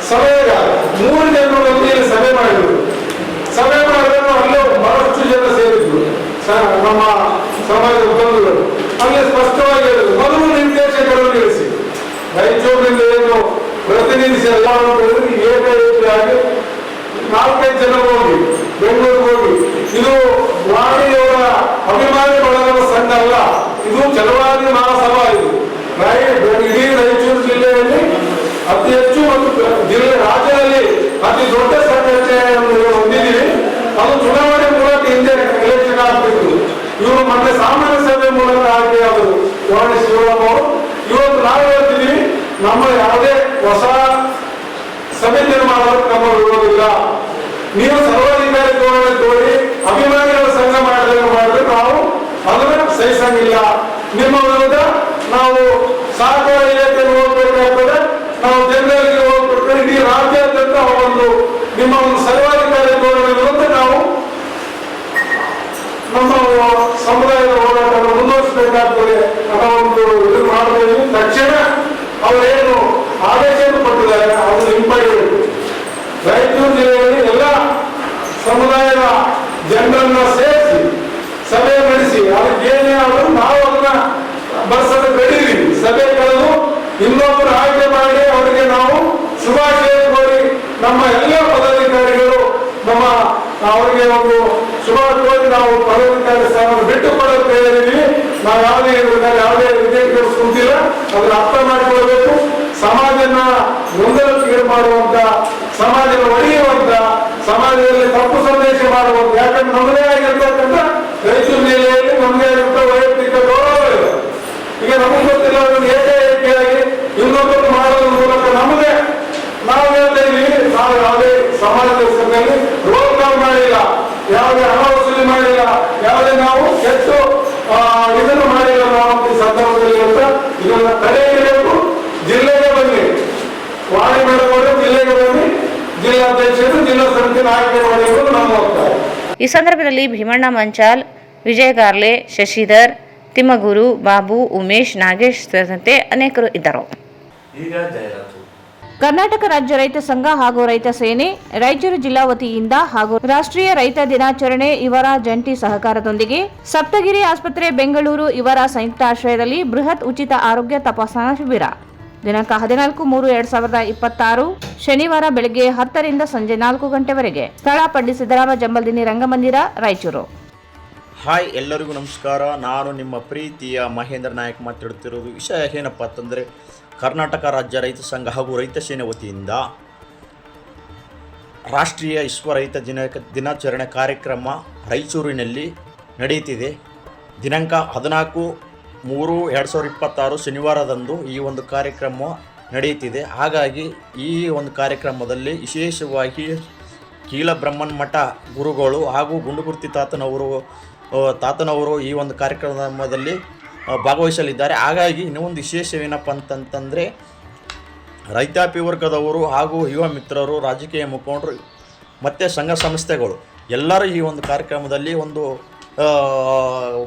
ಸಲಹೆಗಾರ 3 ಜನರಲ್ಲಿ ಸಭೆ ಮಾಡಿದ್ರು. ಸಭೆ ಮಾಡಿದ್ರು ಅಲ್ಲೇ ಬಹಳಷ್ಟು ಜನ ಸೇರಿದ್ರು ನಮ್ಮ ಸಮಾಜದ ಬಂಧುಗಳು. ಅಲ್ಲಿ ಸ್ಪಷ್ಟವಾಗಿ ಹೇಳಿದ್ರು, ಮೊದಲು ನಿರ್ದೇಶಕರನ್ನು ಇಳಿಸಿ ರಾಯಚೂರಿನಿಂದ ಏನು ಪ್ರತಿನಿಧಿಸಿ ಏಕಾಏಕಿಯಾಗಿ 4-5 ಜನ ಹೋಗಿ ಬೆಂಗಳೂರಿಗೆ ಹೋಗಿ, ಇದು ವಾಣಿಯವರ ಅಭಿಮಾನಿ ಬಳಗದ ಸಂಘ ಅಲ್ಲ, ಇದು ಚಲವಾದಿ ಮಹಾಸಭಾ. ಇದು ಇಡೀ ರಾಯಚೂರು ಜಿಲ್ಲೆಯಲ್ಲಿ ಅತಿ ಹೆಚ್ಚು ಮತ್ತು ಜಿಲ್ಲೆ ರಾಜ್ಯದಲ್ಲಿ ಅತಿ ದೊಡ್ಡ ಸಂಘಟನೆಯನ್ನು ಹೊಂದಿದ್ದೀವಿ. ಅದು ಚುನಾವಣೆ ಮೂಲಕ ಹಿಂದೆ ಎಲೆಕ್ಷನ್ ಆಗ್ತಿತ್ತು. ಇವರು ಮತ್ತೆ ಸಾಮಾನ್ಯ ಸಭೆ ಮೂಲಕ ಆಗಿ ಅವರು ವಾಣಿ ಶಿವರಾಮ್ ಅವರು. ಇವತ್ತು ನಾವು ಹೇಳ್ತಿದ್ದೀವಿ, ನಮ್ಮ ಯಾವುದೇ ಹೊಸ ಸಮಿತಿಯನ್ನು ಮಾಡೋದಕ್ಕೆ ನಮ್ಮ ವಿರೋಧಿಲ್ಲ. ನೀವು ಸರ್ವಾಧಿಕಾರಿ ಧೋರಣೆ ತೋರಿ ಅಭಿಮಾನಿಗಳ ಸಂಘ ಮಾಡಿದ್ರೆ ನಾವು ಅದನ್ನು ಸಹಿಸಂಗಿಲ್ಲ. ನಿಮ್ಮ ವಿರುದ್ಧ ನಾವು ಸಹಕಾರ ಇಲಾಖೆಗೆ ಹೋಗ್ಬೇಕಾಗ್ತದೆ, ನಾವು ಜನರಿಗೆ ಹೋಗ್ಬೇಕು. ಇಡೀ ರಾಜ್ಯಾದ್ಯಂತ ನಿಮ್ಮ ಒಂದು ಸರ್ವಾಧಿಕಾರಿ ಧೋರಣೆ ವಿರುದ್ಧ ನಾವು ನಮ್ಮ ಸಮುದಾಯದ ಹೋರಾಟವನ್ನು ಮುಂದುವರಿಸಬೇಕಾಗ್ತದೆ ಅನ್ನೋ ಒಂದು ಇದು ಮಾಡಬೇಕು. ತಕ್ಷಣ ಅವರೇನು ಆದೇಶವನ್ನು ಕೊಟ್ಟಿದ್ದಾರೆ ಅದನ್ನು ಹಿಂಪಡೆಯಬೇಕು. ರಾಯಚೂರು ಜಿಲ್ಲೆಯಲ್ಲಿ ಎಲ್ಲ ಸಮುದಾಯದ ಜನರನ್ನ ಸೇರಿಸಿ ಸಭೆ ನಡೆಸಿ ಅದಕ್ಕೆ ಏನೇ ಆದರೂ ನಾವು ಅದನ್ನ ಬರ್ಸೋದಕ್ಕೆ ರೆಡಿದ್ದೀವಿ. ಸಭೆ ಕಳೆದು ಇನ್ನೊಬ್ಬರು ಆಯ್ಕೆ ಮಾಡಿ ಅವರಿಗೆ ನಾವು ಶುಭಾಶಯ ಕೋರಿ ನಮ್ಮ ಎಲ್ಲ ಪದಾಧಿಕಾರಿಗಳು ಅವರಿಗೆ ಒಂದು ಶುಭ ಕೋರಿ ನಾವು ಪದಾಧಿಕಾರಿ ಸ್ಥಾನವನ್ನು ಬಿಟ್ಟುಕೊಳ್ಳೋಕೆ ಹೇಳಿದ್ದೀವಿ. ನಾವು ಯಾವುದೇ ವಿದ್ಯಾರ್ಥಿಗಳು ಕುಂತಿಲ್ಲ, ಅದನ್ನು ಅರ್ಥ ಮಾಡಿಕೊಳ್ಬೇಕು. ಸಮಾಜನ ಗೊಂದಲಕ್ಕೆ ಮಾಡುವಂತ, ಸಮಾಜನ ಒಡೆಯುವಂತ, ಸಮಾಜದಲ್ಲಿ ತಪ್ಪು ಸಂದೇಶ ಮಾಡುವಂತ. ಯಾಕಂದ್ರೆ ನಮ್ಮದೇ ಆಗಿರ್ತಕ್ಕಂಥ ರಾಯಚೂರು ಜಿಲ್ಲೆಯಲ್ಲಿ ನಮ್ಮದೇ ಆಗಿರ್ತ ವೈಯಕ್ತಿಕ ಗೌರವ ಇದೆ. ಈಗ ನಮಗೆ ಗೊತ್ತಿಲ್ಲ, ಅದನ್ನು ಏಕಾಏಕಿಯಾಗಿ ಇನ್ನೊಬ್ಬರು ಮಾಡೋದ್ರ ಮೂಲಕ ನಮ್ಮದೇ ನಾವು ಹೇಳ್ತಾ ಇದೀವಿ. ನಾವು ಯಾವುದೇ ಸಮಾಜದ ಸಂಘದಲ್ಲಿ ರೋಲ್ ಕಾಲ್ ಮಾಡಿಲ್ಲ, ಯಾವುದೇ ಹಣ ವಸೂಲಿ ಮಾಡಿಲ್ಲ, ಯಾವುದೇ ನಾವು ಕೆಟ್ಟು ಇದನ್ನು ಮಾಡಿಲ್ಲ. ನಾವು ಈ ಸಂದರ್ಭದಲ್ಲಿ ಅಂತ ಇದನ್ನ ತಡೆಯಬೇಕು. ಜಿಲ್ಲೆಗೆ ಬನ್ನಿ, ವಾಣಿ ಮೇಡಮ್ ಅವರು ಜಿಲ್ಲೆಗೆ ಬನ್ನಿ, ಜಿಲ್ಲಾಧ್ಯಕ್ಷರು ಜಿಲ್ಲಾ ಸಮಿತಿಯನ್ನು ಆಯ್ಕೆ ಮಾಡಬೇಕು ನಮ್ಮ ಒತ್ತಾಯ. ಈ ಸಂದರ್ಭದಲ್ಲಿ ಭೀಮಣ್ಣ ಮಂಚಾಲ್, ವಿಜಯ್ ಗಾರ್ಲೆ, ಶಶಿಧರ್, ತಿಮ್ಮಗೂರು, ಬಾಬು, ಉಮೇಶ್, ನಾಗೇಶ್ ಸೇರಿದಂತೆ ಅನೇಕರು ಇದ್ದರು. ಈಗ ಜಾಹೀರಾತು. ಕರ್ನಾಟಕ ರಾಜ್ಯ ರೈತ ಸಂಘ ಹಾಗೂ ರೈತ ಸೇನೆ ರಾಯಚೂರು ಜಿಲ್ಲಾ ವತಿಯಿಂದ ಹಾಗೂ ರಾಷ್ಟ್ರೀಯ ರೈತ ದಿನಾಚರಣೆ ಇವರ ಜಂಟಿ ಸಹಕಾರದೊಂದಿಗೆ ಸಪ್ತಗಿರಿ ಆಸ್ಪತ್ರೆ ಬೆಂಗಳೂರು ಇವರ ಸಂಯುಕ್ತ ಆಶ್ರಯದಲ್ಲಿ ಬೃಹತ್ ಉಚಿತ ಆರೋಗ್ಯ ತಪಾಸಣಾ ಶಿಬಿರ ದಿನಾಂಕ 14/3/2026 ಶನಿವಾರ ಬೆಳಗ್ಗೆ 10 ರಿಂದ ಸಂಜೆ 4 ಗಂಟೆವರೆಗೆ. ಸ್ಥಳ ಪಂಡಿತ್ ಸಿದ್ದರಾಮ ಜಂಬಲ್ದಿನಿ ರಂಗಮಂದಿರ, ರಾಯಚೂರು. ಹಾಯ್, ಎಲ್ಲರಿಗೂ ನಮಸ್ಕಾರ. ನಾನು ನಿಮ್ಮ ಪ್ರೀತಿಯ ಮಹೇಂದ್ರ ನಾಯಕ್ ಮಾತಾಡುತ್ತಿರೋದು. ವಿಷಯ ಏನಪ್ಪ ಅಂತಂದರೆ, ಕರ್ನಾಟಕ ರಾಜ್ಯ ರೈತ ಸಂಘ ಹಾಗೂ ರೈತ ಸೇನೆ ವತಿಯಿಂದ ರಾಷ್ಟ್ರೀಯ ವಿಶ್ವ ರೈತ ದಿನಾಚರಣೆ ಕಾರ್ಯಕ್ರಮ ರಾಯಚೂರಿನಲ್ಲಿ ನಡೆಯುತ್ತಿದೆ. ದಿನಾಂಕ 14/3/2026 ಶನಿವಾರದಂದು ಈ ಒಂದು ಕಾರ್ಯಕ್ರಮ ನಡೆಯುತ್ತಿದೆ. ಹಾಗಾಗಿ ಈ ಒಂದು ಕಾರ್ಯಕ್ರಮದಲ್ಲಿ ವಿಶೇಷವಾಗಿ ಕೀಲಬ್ರಹ್ಮನ್ ಮಠ ಗುರುಗಳು ಹಾಗೂ ಗುಂಡುಗುರ್ತಿ ತಾತನವರು ಈ ಒಂದು ಕಾರ್ಯಕ್ರಮದಲ್ಲಿ ಭಾಗವಹಿಸಲಿದ್ದಾರೆ. ಹಾಗಾಗಿ ಇನ್ನೊಂದು ವಿಶೇಷವೇನಪ್ಪ ಅಂತಂತಂದರೆ, ರೈತಾಪಿ ವರ್ಗದವರು ಹಾಗೂ ಯುವ ಮಿತ್ರರು, ರಾಜಕೀಯ ಮುಖಂಡರು ಮತ್ತು ಸಂಘ ಸಂಸ್ಥೆಗಳು ಎಲ್ಲರೂ ಈ ಒಂದು ಕಾರ್ಯಕ್ರಮದಲ್ಲಿ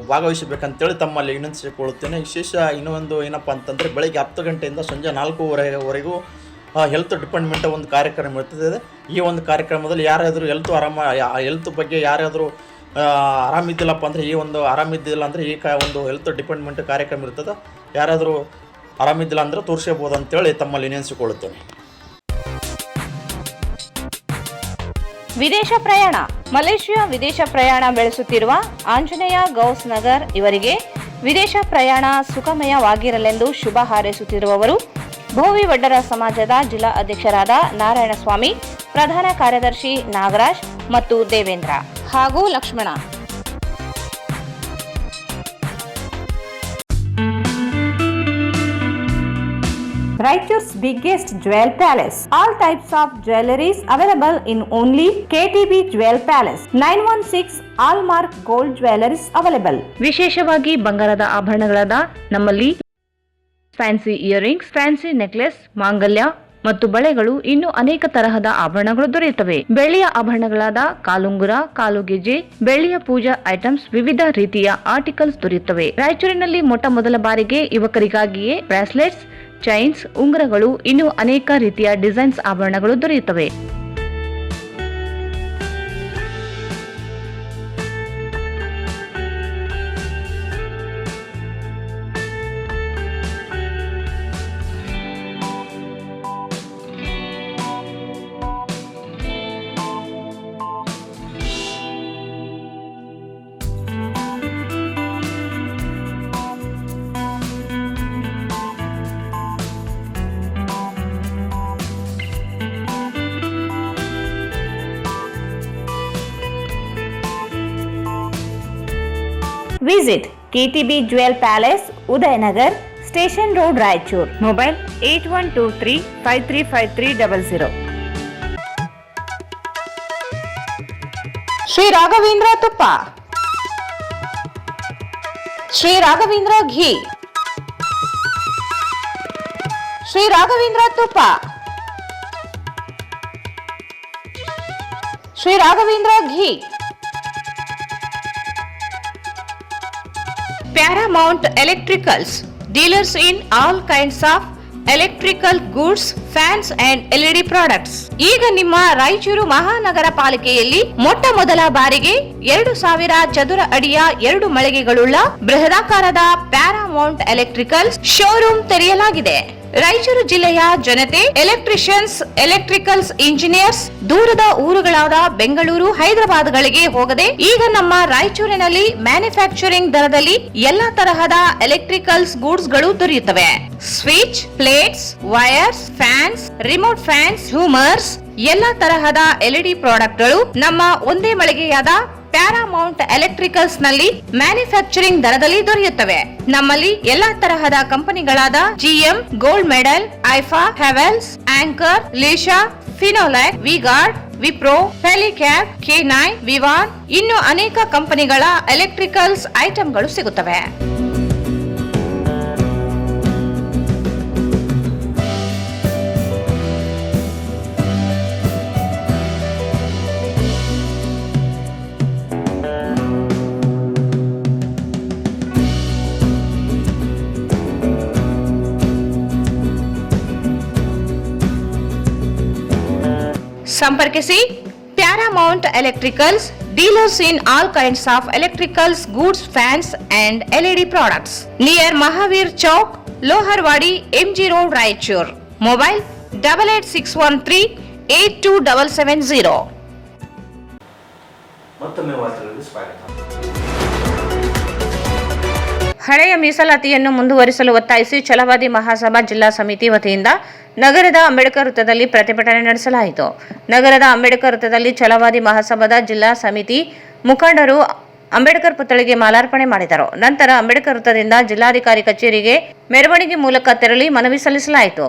ಭಾಗವಹಿಸಬೇಕಂತೇಳಿ ತಮ್ಮಲ್ಲಿ ವಿನಂತಿಸಿಕೊಳ್ಳುತ್ತೇನೆ. ವಿಶೇಷ ಇನ್ನೊಂದು ಏನಪ್ಪ ಅಂತಂದರೆ, ಬೆಳಗ್ಗೆ 10 ಗಂಟೆಯಿಂದ ಸಂಜೆ 4:30ವರೆಗೂ ಹೆಲ್ತ್ ಡಿಪಾರ್ಟ್ಮೆಂಟ್ ಒಂದು ಕಾರ್ಯಕ್ರಮ ಇರ್ತದೆ. ಈ ಒಂದು ಕಾರ್ಯಕ್ರಮದಲ್ಲಿ ಯಾರಾದರೂ ಹೆಲ್ತ್ ಬಗ್ಗೆ ಯಾರಾದರೂ ಆರಾಮಿದ್ದಿಲ್ಲಪ್ಪ ಅಂದರೆ ಈ ಒಂದು ಆರಾಮಿದ್ದಿಲ್ಲ ಅಂದರೆ ಈ ಒಂದು ಹೆಲ್ತ್ ಡಿಪಾರ್ಟ್ಮೆಂಟ್ ಕಾರ್ಯಕ್ರಮ ಇರ್ತದೆ, ಯಾರಾದರೂ ಆರಾಮಿದ್ದಿಲ್ಲ ಅಂದರೆ ತೋರಿಸಬಹುದು ಅಂತೇಳಿ ತಮ್ಮಲ್ಲಿ ನೆನೆಸಿಕೊಳ್ಳುತ್ತೇನೆ. ವಿದೇಶ ಪ್ರಯಾಣ. ಮಲೇಷಿಯಾ ವಿದೇಶ ಪ್ರಯಾಣ ಬೆಳೆಸುತ್ತಿರುವ ಆಂಜನೇಯ ಗೌಸ್ ನಗರ್ ಇವರಿಗೆ ವಿದೇಶ ಪ್ರಯಾಣ ಸುಖಮಯವಾಗಿರಲೆಂದು ಶುಭ ಹಾರೈಸುತ್ತಿರುವವರು ಭೋವಿ ವಡ್ಡರ ಸಮಾಜದ ಜಿಲ್ಲಾ ಅಧ್ಯಕ್ಷರಾದ ನಾರಾಯಣಸ್ವಾಮಿ, ಪ್ರಧಾನ ಕಾರ್ಯದರ್ಶಿ ನಾಗರಾಜ್ ಮತ್ತು ದೇವೇಂದ್ರ ಹಾಗೂ Lakshmana. Raichur's biggest jewel palace. All types of jewelries available in only KTB Jewel Palace. 916 Allmark Gold Jewelries available. ವಿಶೇಷವಾಗಿ ಬಂಗಾರದ ಆಭರಣಗಳಾದ ನಮ್ಮಲ್ಲಿ ಫ್ಯಾನ್ಸಿ ಇಯರಿಂಗ್ಸ್, ಫ್ಯಾನ್ಸಿ ನೆಕ್ಲೆಸ್, ಮಾಂಗಲ್ಯ ಮತ್ತು ಬಳೆಗಳು ಇನ್ನೂ ಅನೇಕ ತರಹದ ಆಭರಣಗಳು ದೊರೆಯುತ್ತವೆ. ಬೆಳ್ಳಿಯ ಆಭರಣಗಳಾದ ಕಾಲುಂಗುರ, ಕಾಲುಗೆಜೆ, ಬೆಳ್ಳಿಯ ಪೂಜಾ ಐಟಮ್ಸ್, ವಿವಿಧ ರೀತಿಯ ಆರ್ಟಿಕಲ್ಸ್ ದೊರೆಯುತ್ತವೆ. ರಾಯಚೂರಿನಲ್ಲಿ ಮೊಟ್ಟ ಬಾರಿಗೆ ಯುವಕರಿಗಾಗಿಯೇ ಬ್ರಾಸ್ಲೆಟ್ಸ್, ಚೈನ್ಸ್, ಉಂಗುರಗಳು, ಇನ್ನೂ ಅನೇಕ ರೀತಿಯ ಡಿಸೈನ್ಸ್ ಆಭರಣಗಳು ದೊರೆಯುತ್ತವೆ. Visit KTB Jewel Palace, Udayanagar, Station Road, Raichur. Mobile 8123535300. Shri Raghavendra ತುಪ್ಪ, ಶ್ರೀ ರಾಘವೇಂದ್ರ ಘೀ, ಶ್ರೀ ರಾಘವೇಂದ್ರ ತುಪ್ಪ, ಶ್ರೀ ರಾಘವೇಂದ್ರ ಘೀ. Paramount Electricals, dealers in all kinds of electrical goods, fans and LED products. ಈಗ ನಿಮ್ಮ ರಾಯಚೂರು ಮಹಾನಗರ ಪಾಲಿಕೆಯಲ್ಲಿ ಮೊಟ್ಟ ಬಾರಿಗೆ 2000 ಚದುರ ಅಡಿಯ 2 ಮಳಿಗೆಗಳುಳ್ಳ ಬೃಹದಾಕಾರದ ಪ್ಯಾರಾಮೌಂಟ್ ಎಲೆಕ್ಟ್ರಿಕಲ್ಸ್ ಶೋರೂಮ್ ತೆರೆಯಲಾಗಿದೆ. ರಾಯಚೂರು ಜಿಲ್ಲೆಯ ಜನತೆ, ಎಲೆಕ್ಟ್ರಿಷಿಯನ್ಸ್, ಎಲೆಕ್ಟ್ರಿಕಲ್ಸ್ ಇಂಜಿನಿಯರ್ಸ್ ದೂರದ ಊರುಗಳಾದ ಬೆಂಗಳೂರು, ಹೈದರಾಬಾದ್ಗಳಿಗೆ ಹೋಗದೆ ಈಗ ನಮ್ಮ ರಾಯಚೂರಿನಲ್ಲಿ ಮ್ಯಾನುಫ್ಯಾಕ್ಚರಿಂಗ್ ದರದಲ್ಲಿ ಎಲ್ಲಾ ತರಹದ ಎಲೆಕ್ಟ್ರಿಕಲ್ಸ್ ಗೂಡ್ಸ್ ಗಳು ದೊರೆಯುತ್ತವೆ. Switch, plates, wires, fans, remote fans, ಹ್ಯೂಮರ್ಸ್, ಎಲ್ಲಾ ತರಹದ LED ಪ್ರಾಡಕ್ಟ್ ಗಳು ನಮ್ಮ ಒಂದೇ ಮಳಿಗೆಯಾದ ಪ್ಯಾರಾಮೌಂಟ್ ಎಲೆಕ್ಟ್ರಿಕಲ್ಸ್ ನಲ್ಲಿ ಮ್ಯಾನುಫ್ಯಾಕ್ಚರಿಂಗ್ ದರದಲ್ಲಿ ದೊರೆಯುತ್ತವೆ. ನಮ್ಮಲ್ಲಿ ಎಲ್ಲಾ ತರಹದ ಕಂಪನಿಗಳಾದ GM, ಗೋಲ್ಡ್ ಮೆಡಲ್, ಐಫಾ, ಹೆವೆಲ್ಸ್, ಆಂಕರ್, ಲೀಶಾ, ಫಿನೋಲೆಕ್, ವಿಗಾರ್ಡ್, ವಿಪ್ರೋ, ಹೆಲಿಕ್ಯಾಪ್, K9, ವಿವಾನ್ ಇನ್ನು ಅನೇಕ ಕಂಪನಿಗಳ ಎಲೆಕ್ಟ್ರಿಕಲ್ಸ್ ಐಟಂಗಳು ಸಿಗುತ್ತವೆ. ಸಂಪರ್ಕಿಸಿ Paramount electricals, dealers in all kinds of electricals goods, fans and LED products, near Mahavir Chowk, Loharwadi, MG road, Raichur. Mobile 8861382770. ಮತ್ತೊಮ್ಮೆ ವಾರ್ತೆಗಳಿಗೆ ಸ್ವಾಗತ. ಹಳೆಯ ಮೀಸಲಾತಿಯನ್ನು ಮುಂದುವರಿಸಲು ಒತ್ತಾಯಿಸಿ ಛಲವಾದಿ ಮಹಾಸಭಾ ಜಿಲ್ಲಾ ಸಮಿತಿ ವತಿಯಿಂದ ನಗರದ ಅಂಬೇಡ್ಕರ್ ವೃತ್ತದಲ್ಲಿ ಪ್ರತಿಭಟನೆ ನಡೆಸಲಾಯಿತು. ನಗರದ ಅಂಬೇಡ್ಕರ್ ವೃತ್ತದಲ್ಲಿ ಛಲವಾದಿ ಮಹಾಸಭಾದ ಜಿಲ್ಲಾ ಸಮಿತಿ ಮುಖಂಡರು ಅಂಬೇಡ್ಕರ್ ಪುತ್ಥಳಿಗೆ ಮಾಲಾರ್ಪಣೆ ಮಾಡಿದರು. ನಂತರ ಅಂಬೇಡ್ಕರ್ ವೃತ್ತದಿಂದ ಜಿಲ್ಲಾಧಿಕಾರಿ ಕಚೇರಿಗೆ ಮೆರವಣಿಗೆ ಮೂಲಕ ತೆರಳಿ ಮನವಿ ಸಲ್ಲಿಸಲಾಯಿತು.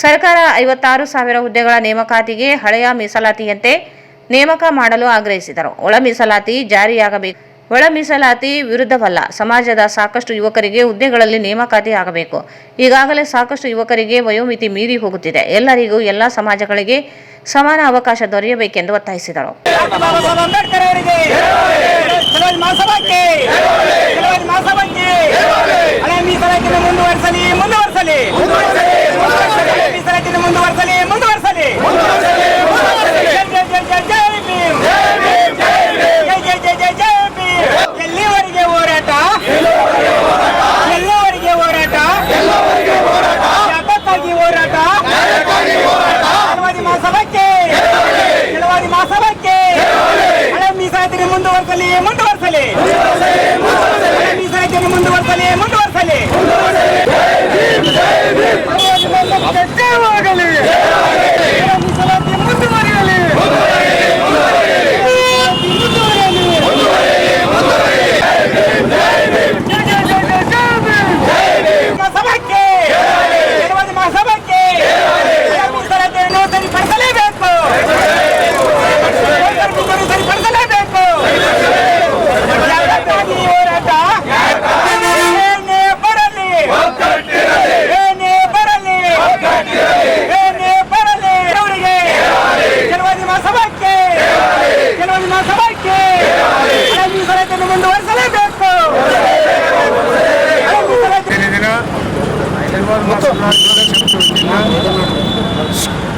ಸರ್ಕಾರ 56,000 ಹುದ್ದೆಗಳ ನೇಮಕಾತಿಗೆ ಹಳೆಯ ಮೀಸಲಾತಿಯಂತೆ ನೇಮಕ ಮಾಡಲು ಆಗ್ರಹಿಸಿದರು. ಒಳ ಮೀಸಲಾತಿ ಜಾರಿಯಾಗಬೇಕು. ಒಳ ಮೀಸಲಾತಿ ವಿರುದ್ಧವಲ್ಲ. ಸಮಾಜದ ಸಾಕಷ್ಟು ಯುವಕರಿಗೆ ಹುದ್ದೆಗಳಲ್ಲಿ ನೇಮಕಾತಿ ಆಗಬೇಕು. ಈಗಾಗಲೇ ಸಾಕಷ್ಟು ಯುವಕರಿಗೆ ವಯೋಮಿತಿ ಮೀರಿ ಹೋಗುತ್ತಿದೆ. ಎಲ್ಲರಿಗೂ ಎಲ್ಲ ಸಮಾಜಗಳಿಗೆ ಸಮಾನ ಅವಕಾಶ ದೊರೆಯಬೇಕೆಂದು ಒತ್ತಾಯಿಸಿದರು. ಜೈ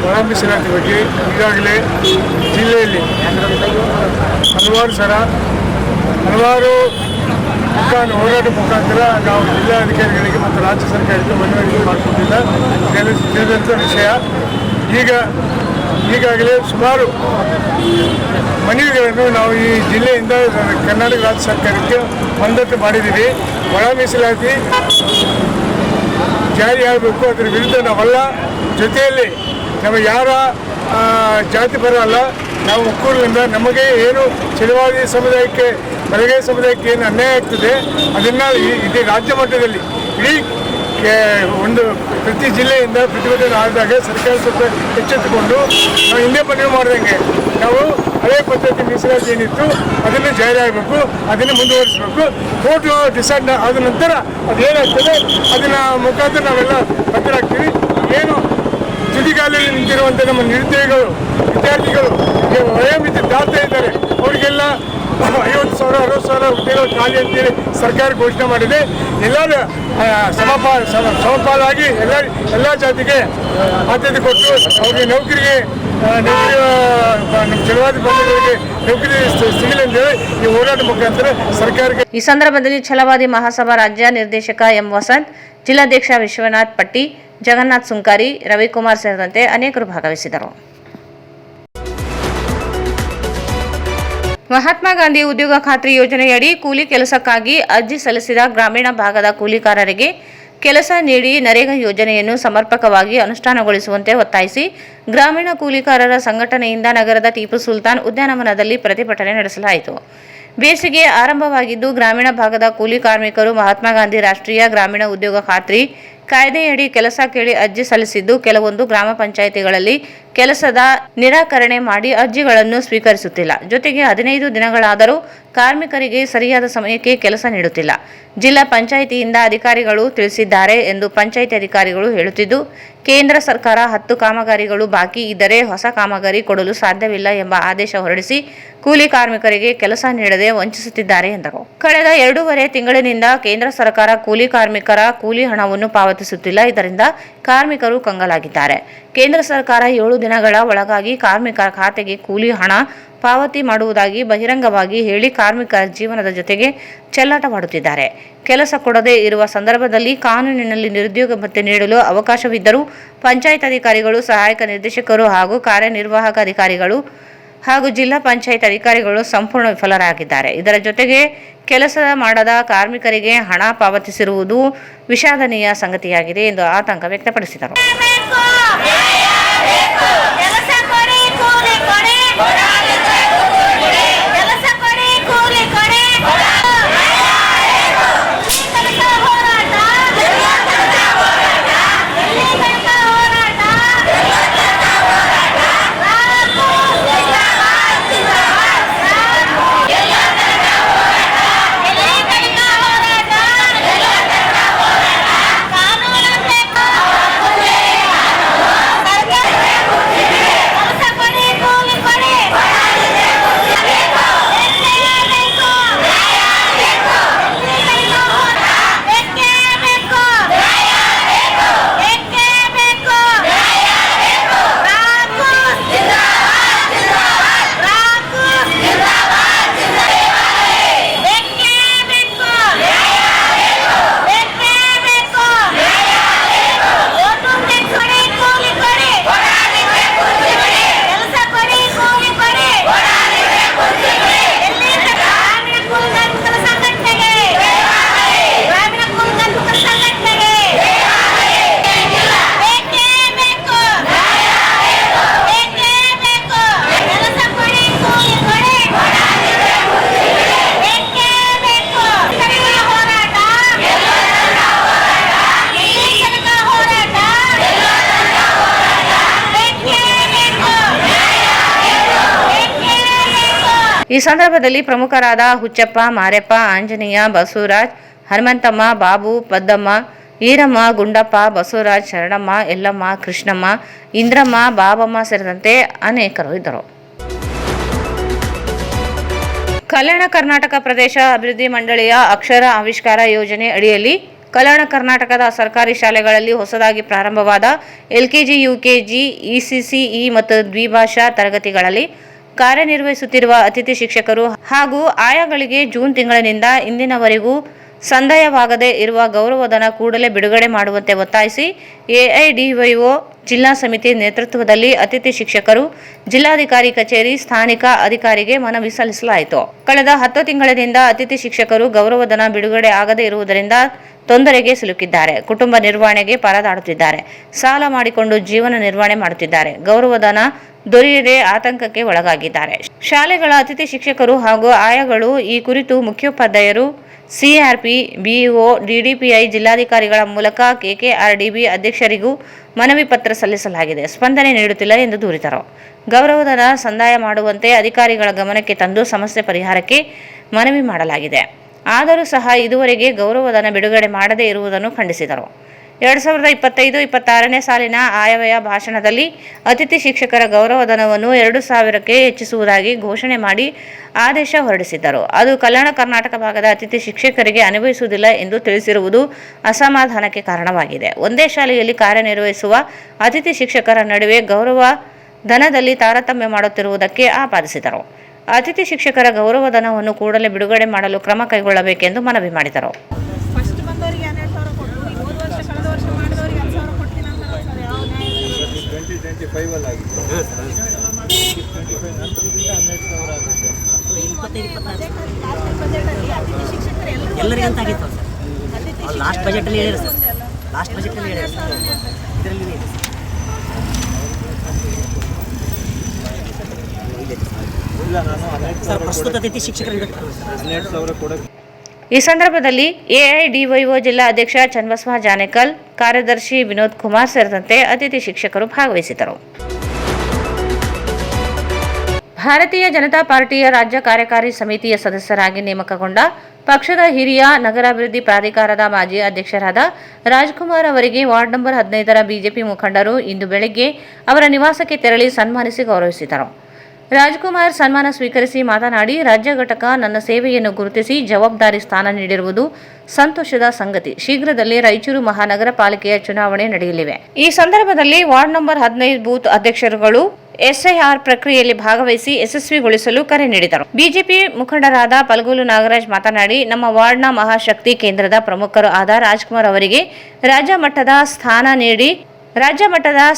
ಒಳ ಮೀಸಲಾತಿ ಬಗ್ಗೆ ಈಗಾಗಲೇ ಜಿಲ್ಲೆಯಲ್ಲಿ ಹಲವಾರು ಹೋರಾಟ ಮುಖಾಂತರ ನಾವು ಜಿಲ್ಲಾಧಿಕಾರಿಗಳಿಗೆ ಮತ್ತು ರಾಜ್ಯ ಸರ್ಕಾರಕ್ಕೆ ಮನವರಿಕೆ ಮಾಡಿಕೊಂಡಿಲ್ಲ ತಿಳಿದಂಥ ವಿಷಯ. ಈಗಾಗಲೇ ಸುಮಾರು ಮನವಿಗಳನ್ನು ನಾವು ಈ ಜಿಲ್ಲೆಯಿಂದ ಕರ್ನಾಟಕ ರಾಜ್ಯ ಸರ್ಕಾರಕ್ಕೆ ಮಂಡನೆ ಮಾಡಿದ್ದೀವಿ. ಒಳ ಮೀಸಲಾತಿ ಜಾರಿಯಾಗಬೇಕು, ಅದರ ವಿರುದ್ಧ ನಾವಲ್ಲ. ಜೊತೆಯಲ್ಲಿ ನಮ್ಮ ಯಾರ ಜಾತಿ ಪರ ಅಲ್ಲ, ನಾವು ಒಕ್ಕೂರಿನಿಂದ ನಮಗೆ ಏನು ಚಲವಾದಿ ಸಮುದಾಯಕ್ಕೆ ಬಲಗೈ ಸಮುದಾಯಕ್ಕೆ ಏನು ಅನ್ಯಾಯ ಆಗ್ತದೆ ಅದನ್ನು ಇಡೀ ರಾಜ್ಯ ಮಟ್ಟದಲ್ಲಿ ಇಡೀ ಒಂದು ಪ್ರತಿ ಜಿಲ್ಲೆಯಿಂದ ಪ್ರತಿಭಟನೆ ಆದಾಗ ಸರ್ಕಾರ ಸ್ವಲ್ಪ ಎಚ್ಚೆತ್ತುಕೊಂಡು ನಾವು ಹಿಂದೆ ಮನವಿ ಮಾಡಿದಂಗೆ ನಾವು ಹಳೆ ಪದ್ಧತಿ ಮೀಸಲಾತಿ ಏನಿತ್ತು ಅದನ್ನು ಜಾರಿ ಆಗಬೇಕು, ಅದನ್ನು ಮುಂದುವರಿಸಬೇಕು. ಕೋರ್ಟ್ ಡಿಸೈಡ್ ಆದ ನಂತರ ಅದೇನಾಗ್ತದೆ ಅದನ್ನ ಮುಖಾಂತರ ನಾವೆಲ್ಲ ಬದ್ಧರಾಗ್ತೀವಿ. ಏನು ತುದಿಗಾಲಲ್ಲಿ ನಿಂತಿರುವಂಥ ನಮ್ಮ ನಿರುದ್ಯೋಗಿಗಳು ವಿದ್ಯಾರ್ಥಿಗಳು ವಯೋಮಿತಿ ದಾಟ್ತಾ ಇದ್ದಾರೆ, ಅವರಿಗೆಲ್ಲ 50,000 60,000 ಹುದ್ದೆಗಳು ಖಾಲಿ ಅಂತೇಳಿ ಸರ್ಕಾರ ಘೋಷಣೆ ಮಾಡಿದೆ. ಎಲ್ಲರ ಸಮಪಾಲಾಗಿ ಎಲ್ಲ ಜಾತಿಗೆ ಆದ್ಯತೆ ಕೊಟ್ಟು ಅವ್ರಿಗೆ ನೌಕರಿ ನಮ್ಮ ಚಲವಾದಿ ಬಂಧುಗಳಿಗೆ ನೌಕರಿ ಸಿಗಲಿ ಅಂತೇಳಿ ಈ ಹೋರಾಟ ಮುಖಾಂತರ ಸರ್ಕಾರಕ್ಕೆ. ಈ ಸಂದರ್ಭದಲ್ಲಿ ಛಲವಾದಿ ಮಹಾಸಭಾ ರಾಜ್ಯ ನಿರ್ದೇಶಕ ಎಂ ವಸಂತ್, ಜಿಲ್ಲಾಧ್ಯಕ್ಷ ವಿಶ್ವನಾಥ್ ಪಟ್ಟಿ, ಜಗನ್ನಾಥ್ ಸುಂಕಾರಿ, ರವಿಕುಮಾರ್ ಸೇರಿದಂತೆ ಅನೇಕರು ಭಾಗವಹಿಸಿದರು. ಮಹಾತ್ಮ ಗಾಂಧಿ ಉದ್ಯೋಗ ಖಾತ್ರಿ ಯೋಜನೆಯಡಿ ಕೂಲಿ ಕೆಲಸಕ್ಕಾಗಿ ಅರ್ಜಿ ಸಲ್ಲಿಸಿದ ಗ್ರಾಮೀಣ ಭಾಗದ ಕೂಲಿಕಾರರಿಗೆ ಕೆಲಸ ನೀಡಿ ನರೇಗಾ ಯೋಜನೆಯನ್ನು ಸಮರ್ಪಕವಾಗಿ ಅನುಷ್ಠಾನಗೊಳಿಸುವಂತೆ ಒತ್ತಾಯಿಸಿ ಗ್ರಾಮೀಣ ಕೂಲಿಕಾರರ ಸಂಘಟನೆಯಿಂದ ನಗರದ ಟಿಪ್ಪು ಸುಲ್ತಾನ್ ಉದ್ಯಾನವನದಲ್ಲಿ ಪ್ರತಿಭಟನೆ ನಡೆಸಲಾಯಿತು. ಬೇಸಿಗೆ ಆರಂಭವಾಗಿದ್ದು ಗ್ರಾಮೀಣ ಭಾಗದ ಕೂಲಿ ಕಾರ್ಮಿಕರು ಮಹಾತ್ಮ ಗಾಂಧಿ ರಾಷ್ಟ್ರೀಯ ಗ್ರಾಮೀಣ ಉದ್ಯೋಗ ಖಾತ್ರಿ ಕಾಯ್ದೆಯಡಿ ಕೆಲಸ ಕೇಳಿ ಅರ್ಜಿ ಸಲ್ಲಿಸಿದ್ದು ಕೆಲವೊಂದು ಗ್ರಾಮ ಪಂಚಾಯಿತಿಗಳಲ್ಲಿ ಕೆಲಸದ ನಿರಾಕರಣೆ ಮಾಡಿ ಅರ್ಜಿಗಳನ್ನು ಸ್ವೀಕರಿಸುತ್ತಿಲ್ಲ. ಜೊತೆಗೆ 15 ದಿನಗಳಾದರೂ ಕಾರ್ಮಿಕರಿಗೆ ಸರಿಯಾದ ಸಮಯಕ್ಕೆ ಕೆಲಸ ನೀಡುತ್ತಿಲ್ಲ. ಜಿಲ್ಲಾ ಪಂಚಾಯಿತಿಯಿಂದ ಅಧಿಕಾರಿಗಳು ತಿಳಿಸಿದ್ದಾರೆ ಎಂದು ಪಂಚಾಯಿತಿ ಅಧಿಕಾರಿಗಳು ಹೇಳುತ್ತಿದ್ದು, ಕೇಂದ್ರ ಸರ್ಕಾರ 10 ಕಾಮಗಾರಿಗಳು ಬಾಕಿ ಇದ್ದರೆ ಹೊಸ ಕಾಮಗಾರಿ ಕೊಡಲು ಸಾಧ್ಯವಿಲ್ಲ ಎಂಬ ಆದೇಶ ಹೊರಡಿಸಿ ಕೂಲಿ ಕಾರ್ಮಿಕರಿಗೆ ಕೆಲಸ ನೀಡದೆ ವಂಚಿಸುತ್ತಿದ್ದಾರೆ ಎಂದರು. ಕಳೆದ 2.5 ತಿಂಗಳಿನಿಂದ ಕೇಂದ್ರ ಸರ್ಕಾರ ಕೂಲಿ ಕಾರ್ಮಿಕರ ಕೂಲಿ ಹಣವನ್ನು ಪಾವತಿಸುತ್ತಿಲ್ಲ. ಇದರಿಂದ ಕಾರ್ಮಿಕರು ಕಂಗಾಲಾಗಿದ್ದಾರೆ. ಕೇಂದ್ರ ಸರ್ಕಾರ 7 ದಿನಗಳ ಒಳಗಾಗಿ ಕಾರ್ಮಿಕರ ಖಾತೆಗೆ ಕೂಲಿ ಹಣ ಪಾವತಿ ಮಾಡುವುದಾಗಿ ಬಹಿರಂಗವಾಗಿ ಹೇಳಿ ಕಾರ್ಮಿಕರ ಜೀವನದ ಜೊತೆಗೆ ಚೆಲ್ಲಾಟವಾಡುತ್ತಿದ್ದಾರೆ. ಕೆಲಸ ಕೊಡದೇ ಇರುವ ಸಂದರ್ಭದಲ್ಲಿ ಕಾನೂನಿನಲ್ಲಿ ನಿರುದ್ಯೋಗ ಭತ್ಯೆ ನೀಡಲು ಅವಕಾಶವಿದ್ದರೂ ಪಂಚಾಯತ್ ಅಧಿಕಾರಿಗಳು, ಸಹಾಯಕ ನಿರ್ದೇಶಕರು ಹಾಗೂ ಕಾರ್ಯನಿರ್ವಾಹಕ ಅಧಿಕಾರಿಗಳು ಹಾಗೂ ಜಿಲ್ಲಾ ಪಂಚಾಯತ್ ಅಧಿಕಾರಿಗಳು ಸಂಪೂರ್ಣ ವಿಫಲರಾಗಿದ್ದಾರೆ. ಇದರ ಜೊತೆಗೆ ಕೆಲಸ ಮಾಡದ ಕಾರ್ಮಿಕರಿಗೆ ಹಣ ಪಾವತಿಸಿರುವುದು ವಿಷಾದನೀಯ ಸಂಗತಿಯಾಗಿದೆ ಎಂದು ಆತಂಕ ವ್ಯಕ್ತಪಡಿಸಿದರು. ಈ ಸಂದರ್ಭದಲ್ಲಿ ಪ್ರಮುಖರಾದ ಹುಚ್ಚಪ್ಪ, ಮಾರೆಪ್ಪ, ಆಂಜನೇಯ, ಬಸವರಾಜ್, ಹನುಮಂತಮ್ಮ, ಬಾಬು, ಪದ್ದಮ್ಮ, ಈರಮ್ಮ, ಗುಂಡಪ್ಪ, ಬಸವರಾಜ್, ಶರಣಮ್ಮ, ಎಲ್ಲಮ್ಮ, ಕೃಷ್ಣಮ್ಮ, ಇಂದ್ರಮ್ಮ, ಬಾಬಮ್ಮ ಸೇರಿದಂತೆ ಅನೇಕರು ಇದ್ದರು. ಕಲ್ಯಾಣ ಕರ್ನಾಟಕ ಪ್ರದೇಶ ಅಭಿವೃದ್ಧಿ ಮಂಡಳಿಯ ಅಕ್ಷರ ಆವಿಷ್ಕಾರ ಯೋಜನೆ ಅಡಿಯಲ್ಲಿ ಕಲ್ಯಾಣ ಕರ್ನಾಟಕದ ಸರ್ಕಾರಿ ಶಾಲೆಗಳಲ್ಲಿ ಹೊಸದಾಗಿ ಪ್ರಾರಂಭವಾದ ಎಲ್ಕೆಜಿ, ಯುಕೆಜಿ, ಇಸಿಸಿಇ ಮತ್ತು ದ್ವಿಭಾಷಾ ತರಗತಿಗಳಲ್ಲಿ ಕಾರ್ಯನಿರ್ವಹಿಸುತ್ತಿರುವ ಅತಿಥಿ ಶಿಕ್ಷಕರು ಹಾಗೂ ಆಯಾಗಳಿಗೆ ಜೂನ್ ತಿಂಗಳಿನಿಂದ ಇಂದಿನವರೆಗೂ ಸಂದಾಯವಾಗದೇ ಇರುವ ಗೌರವಧನ ಕೂಡಲೇ ಬಿಡುಗಡೆ ಮಾಡುವಂತೆ ಒತ್ತಾಯಿಸಿ ಎಐಡಿವೈಒ ಜಿಲ್ಲಾ ಸಮಿತಿ ನೇತೃತ್ವದಲ್ಲಿ ಅತಿಥಿ ಶಿಕ್ಷಕರು ಜಿಲ್ಲಾಧಿಕಾರಿ ಕಚೇರಿ ಸ್ಥಾನಿಕ ಅಧಿಕಾರಿಗೆ ಮನವಿ ಸಲ್ಲಿಸಲಾಯಿತು. ಕಳೆದ 10 ತಿಂಗಳಿನಿಂದ ಅತಿಥಿ ಶಿಕ್ಷಕರು ಗೌರವಧನ ಬಿಡುಗಡೆ ಆಗದೇ ಇರುವುದರಿಂದ ತೊಂದರೆಗೆ ಸಿಲುಕಿದ್ದಾರೆ. ಕುಟುಂಬ ನಿರ್ವಹಣೆಗೆ ಪರದಾಡುತ್ತಿದ್ದಾರೆ. ಸಾಲ ಮಾಡಿಕೊಂಡು ಜೀವನ ನಿರ್ವಹಣೆ ಮಾಡುತ್ತಿದ್ದಾರೆ. ಗೌರವಧನ ದೊರೆಯದೆ ಆತಂಕಕ್ಕೆ ಒಳಗಾಗಿದ್ದಾರೆ. ಶಾಲೆಗಳ ಅತಿಥಿ ಶಿಕ್ಷಕರು ಹಾಗೂ ಆಯಾಗಳು ಈ ಕುರಿತು ಮುಖ್ಯೋಪಾಧ್ಯಾಯರು, ಸಿಆರ್ಪಿ, ಬಿಇಒ, ಡಿಡಿಪಿಐ, ಜಿಲ್ಲಾಧಿಕಾರಿಗಳ ಮೂಲಕ ಕೆಕೆಆರ್ಡಿಬಿ ಅಧ್ಯಕ್ಷರಿಗೂ ಮನವಿ ಪತ್ರ ಸಲ್ಲಿಸಲಾಗಿದೆ. ಸ್ಪಂದನೆ ನೀಡುತ್ತಿಲ್ಲ ಎಂದು ದೂರಿದರು. ಗೌರವಧನ ಸಂದಾಯ ಮಾಡುವಂತೆ ಅಧಿಕಾರಿಗಳ ಗಮನಕ್ಕೆ ತಂದು ಸಮಸ್ಯೆ ಪರಿಹಾರಕ್ಕೆ ಮನವಿ ಮಾಡಲಾಗಿದೆ. ಆದರೂ ಸಹ ಇದುವರೆಗೆ ಗೌರವಧನ ಬಿಡುಗಡೆ ಮಾಡದೇ ಇರುವುದನ್ನು ಖಂಡಿಸಿದರು. 2025-26ನೇ ಸಾಲಿನ ಆಯವ್ಯಯ ಭಾಷಣದಲ್ಲಿ ಅತಿಥಿ ಶಿಕ್ಷಕರ ಗೌರವಧನವನ್ನು 2,000ಕ್ಕೆ ಹೆಚ್ಚಿಸುವುದಾಗಿ ಘೋಷಣೆ ಮಾಡಿ ಆದೇಶ ಹೊರಡಿಸಿದ್ದರು. ಅದು ಕಲ್ಯಾಣ ಕರ್ನಾಟಕ ಭಾಗದ ಅತಿಥಿ ಶಿಕ್ಷಕರಿಗೆ ಅನ್ವಯಿಸುವುದಿಲ್ಲ ಎಂದು ತಿಳಿಸಿರುವುದು ಅಸಮಾಧಾನಕ್ಕೆ ಕಾರಣವಾಗಿದೆ. ಒಂದೇ ಶಾಲೆಯಲ್ಲಿ ಕಾರ್ಯನಿರ್ವಹಿಸುವ ಅತಿಥಿ ಶಿಕ್ಷಕರ ನಡುವೆ ಗೌರವ ಧನದಲ್ಲಿ ತಾರತಮ್ಯ ಮಾಡುತ್ತಿರುವುದಕ್ಕೆ ಆಪಾದಿಸಿದರು. ಅತಿಥಿ ಶಿಕ್ಷಕರ ಗೌರವಧನವನ್ನು ಕೂಡಲೇ ಬಿಡುಗಡೆ ಮಾಡಲು ಕ್ರಮ ಕೈಗೊಳ್ಳಬೇಕೆಂದು ಮನವಿ ಮಾಡಿದರು. ಫಸ್ಟ್ ಬಂದವರಿಗೆ 12,000 ಕೊಟ್ಟು, ಈ ಹೋದ ವರ್ಷ ಕಳೆದ ವರ್ಷ ಮಾಡಿದವರಿಗೆ 2,000 ಕೊಡ್ತೀನಿ ಅಂತಾರೆ ಸರ್. ಯಾವ ನ್ಯಾಯ? 2025 ಅಲ್ಲಿ ಆಗಿದೆ. 2025 ನಂತರದಿಂದ 12,000 ಆಗುತ್ತೆ. 25-26 ಬಜೆಟಲ್ಲಿ ಅತಿಥಿ ಶಿಕ್ಷಕರು ಎಲ್ಲರಿಗೂ ಅಂತ ಆಗಿತ್ತು ಸರ್. ಲಾಸ್ಟ್ ಬಜೆಟಲ್ಲಿ ಹೇಳಿದ್ರು ಸರ್. ಲಾಸ್ಟ್ ಬಜೆಟಲ್ಲಿ ಹೇಳಿದ್ರು ಸರ್. ಇದರಲ್ಲಿ ಇದೆ ಸರ್. ಪ್ರಸ್ತುತ ಅತಿಥಿ ಶಿಕ್ಷಕರಿಗೆ 12,000 ಕೊಡಕ್ಕೆ ಈ ಸಂದರ್ಭದಲ್ಲಿ ಎಐಡಿವೈಒ ಜಿಲ್ಲಾ ಅಧ್ಯಕ್ಷ ಚನ್ನಬಸವ ಜಾನೇಕಲ್, ಕಾರ್ಯದರ್ಶಿ ವಿನೋದ್ ಕುಮಾರ್ ಸೇರಿದಂತೆ ಅತಿಥಿ ಶಿಕ್ಷಕರು ಭಾಗವಹಿಸಿದ್ದರು. ಭಾರತೀಯ ಜನತಾ ಪಾರ್ಟಿಯ ರಾಜ್ಯ ಕಾರ್ಯಕಾರಿ ಸಮಿತಿಯ ಸದಸ್ಯರಾಗಿ ನೇಮಕಗೊಂಡ ಪಕ್ಷದ ಹಿರಿಯ ನಗರಾಭಿವೃದ್ಧಿ ಪ್ರಾಧಿಕಾರದ ಮಾಜಿ ಅಧ್ಯಕ್ಷರಾದ ರಾಜ್ಕುಮಾರ್ ಅವರಿಗೆ ವಾರ್ಡ್ ನಂಬರ್ 15ರ ಬಿಜೆಪಿ ಮುಖಂಡರು ಇಂದು ಬೆಳಗ್ಗೆ ಅವರ ನಿವಾಸಕ್ಕೆ ತೆರಳಿ ಸನ್ಮಾನಿಸಿ ಗೌರವಿಸಿದರು. ರಾಜ್ಕುಮಾರ್ ಸನ್ಮಾನ ಸ್ವೀಕರಿಸಿ ಮಾತನಾಡಿ, ರಾಜ್ಯ ಘಟಕ ನನ್ನ ಸೇವೆಯನ್ನು ಗುರುತಿಸಿ ಜವಾಬ್ದಾರಿ ಸ್ಥಾನ ನೀಡಿರುವುದು ಸಂತೋಷದ ಸಂಗತಿ. ಶೀಘ್ರದಲ್ಲೇ ರಾಯಚೂರು ಮಹಾನಗರ ಪಾಲಿಕೆಯ ಚುನಾವಣೆ ನಡೆಯಲಿವೆ. ಈ ಸಂದರ್ಭದಲ್ಲಿ ವಾರ್ಡ್ ನಂಬರ್ 15 ಬೂತ್ ಅಧ್ಯಕ್ಷರುಗಳು ಎಸ್ಐಆರ್ ಪ್ರಕ್ರಿಯೆಯಲ್ಲಿ ಭಾಗವಹಿಸಿ ಯಶಸ್ವಿಗೊಳಿಸಲು ಕರೆ ನೀಡಿದರು. ಬಿಜೆಪಿ ಮುಖಂಡರಾದ ಪಲ್ಗೋಲು ನಾಗರಾಜ್ ಮಾತನಾಡಿ, ನಮ್ಮ ವಾರ್ಡ್ನ ಮಹಾಶಕ್ತಿ ಕೇಂದ್ರದ ಪ್ರಮುಖರು ಆದ ರಾಜ್ಕುಮಾರ್ ಅವರಿಗೆ ರಾಜ್ಯ ಮಟ್ಟದ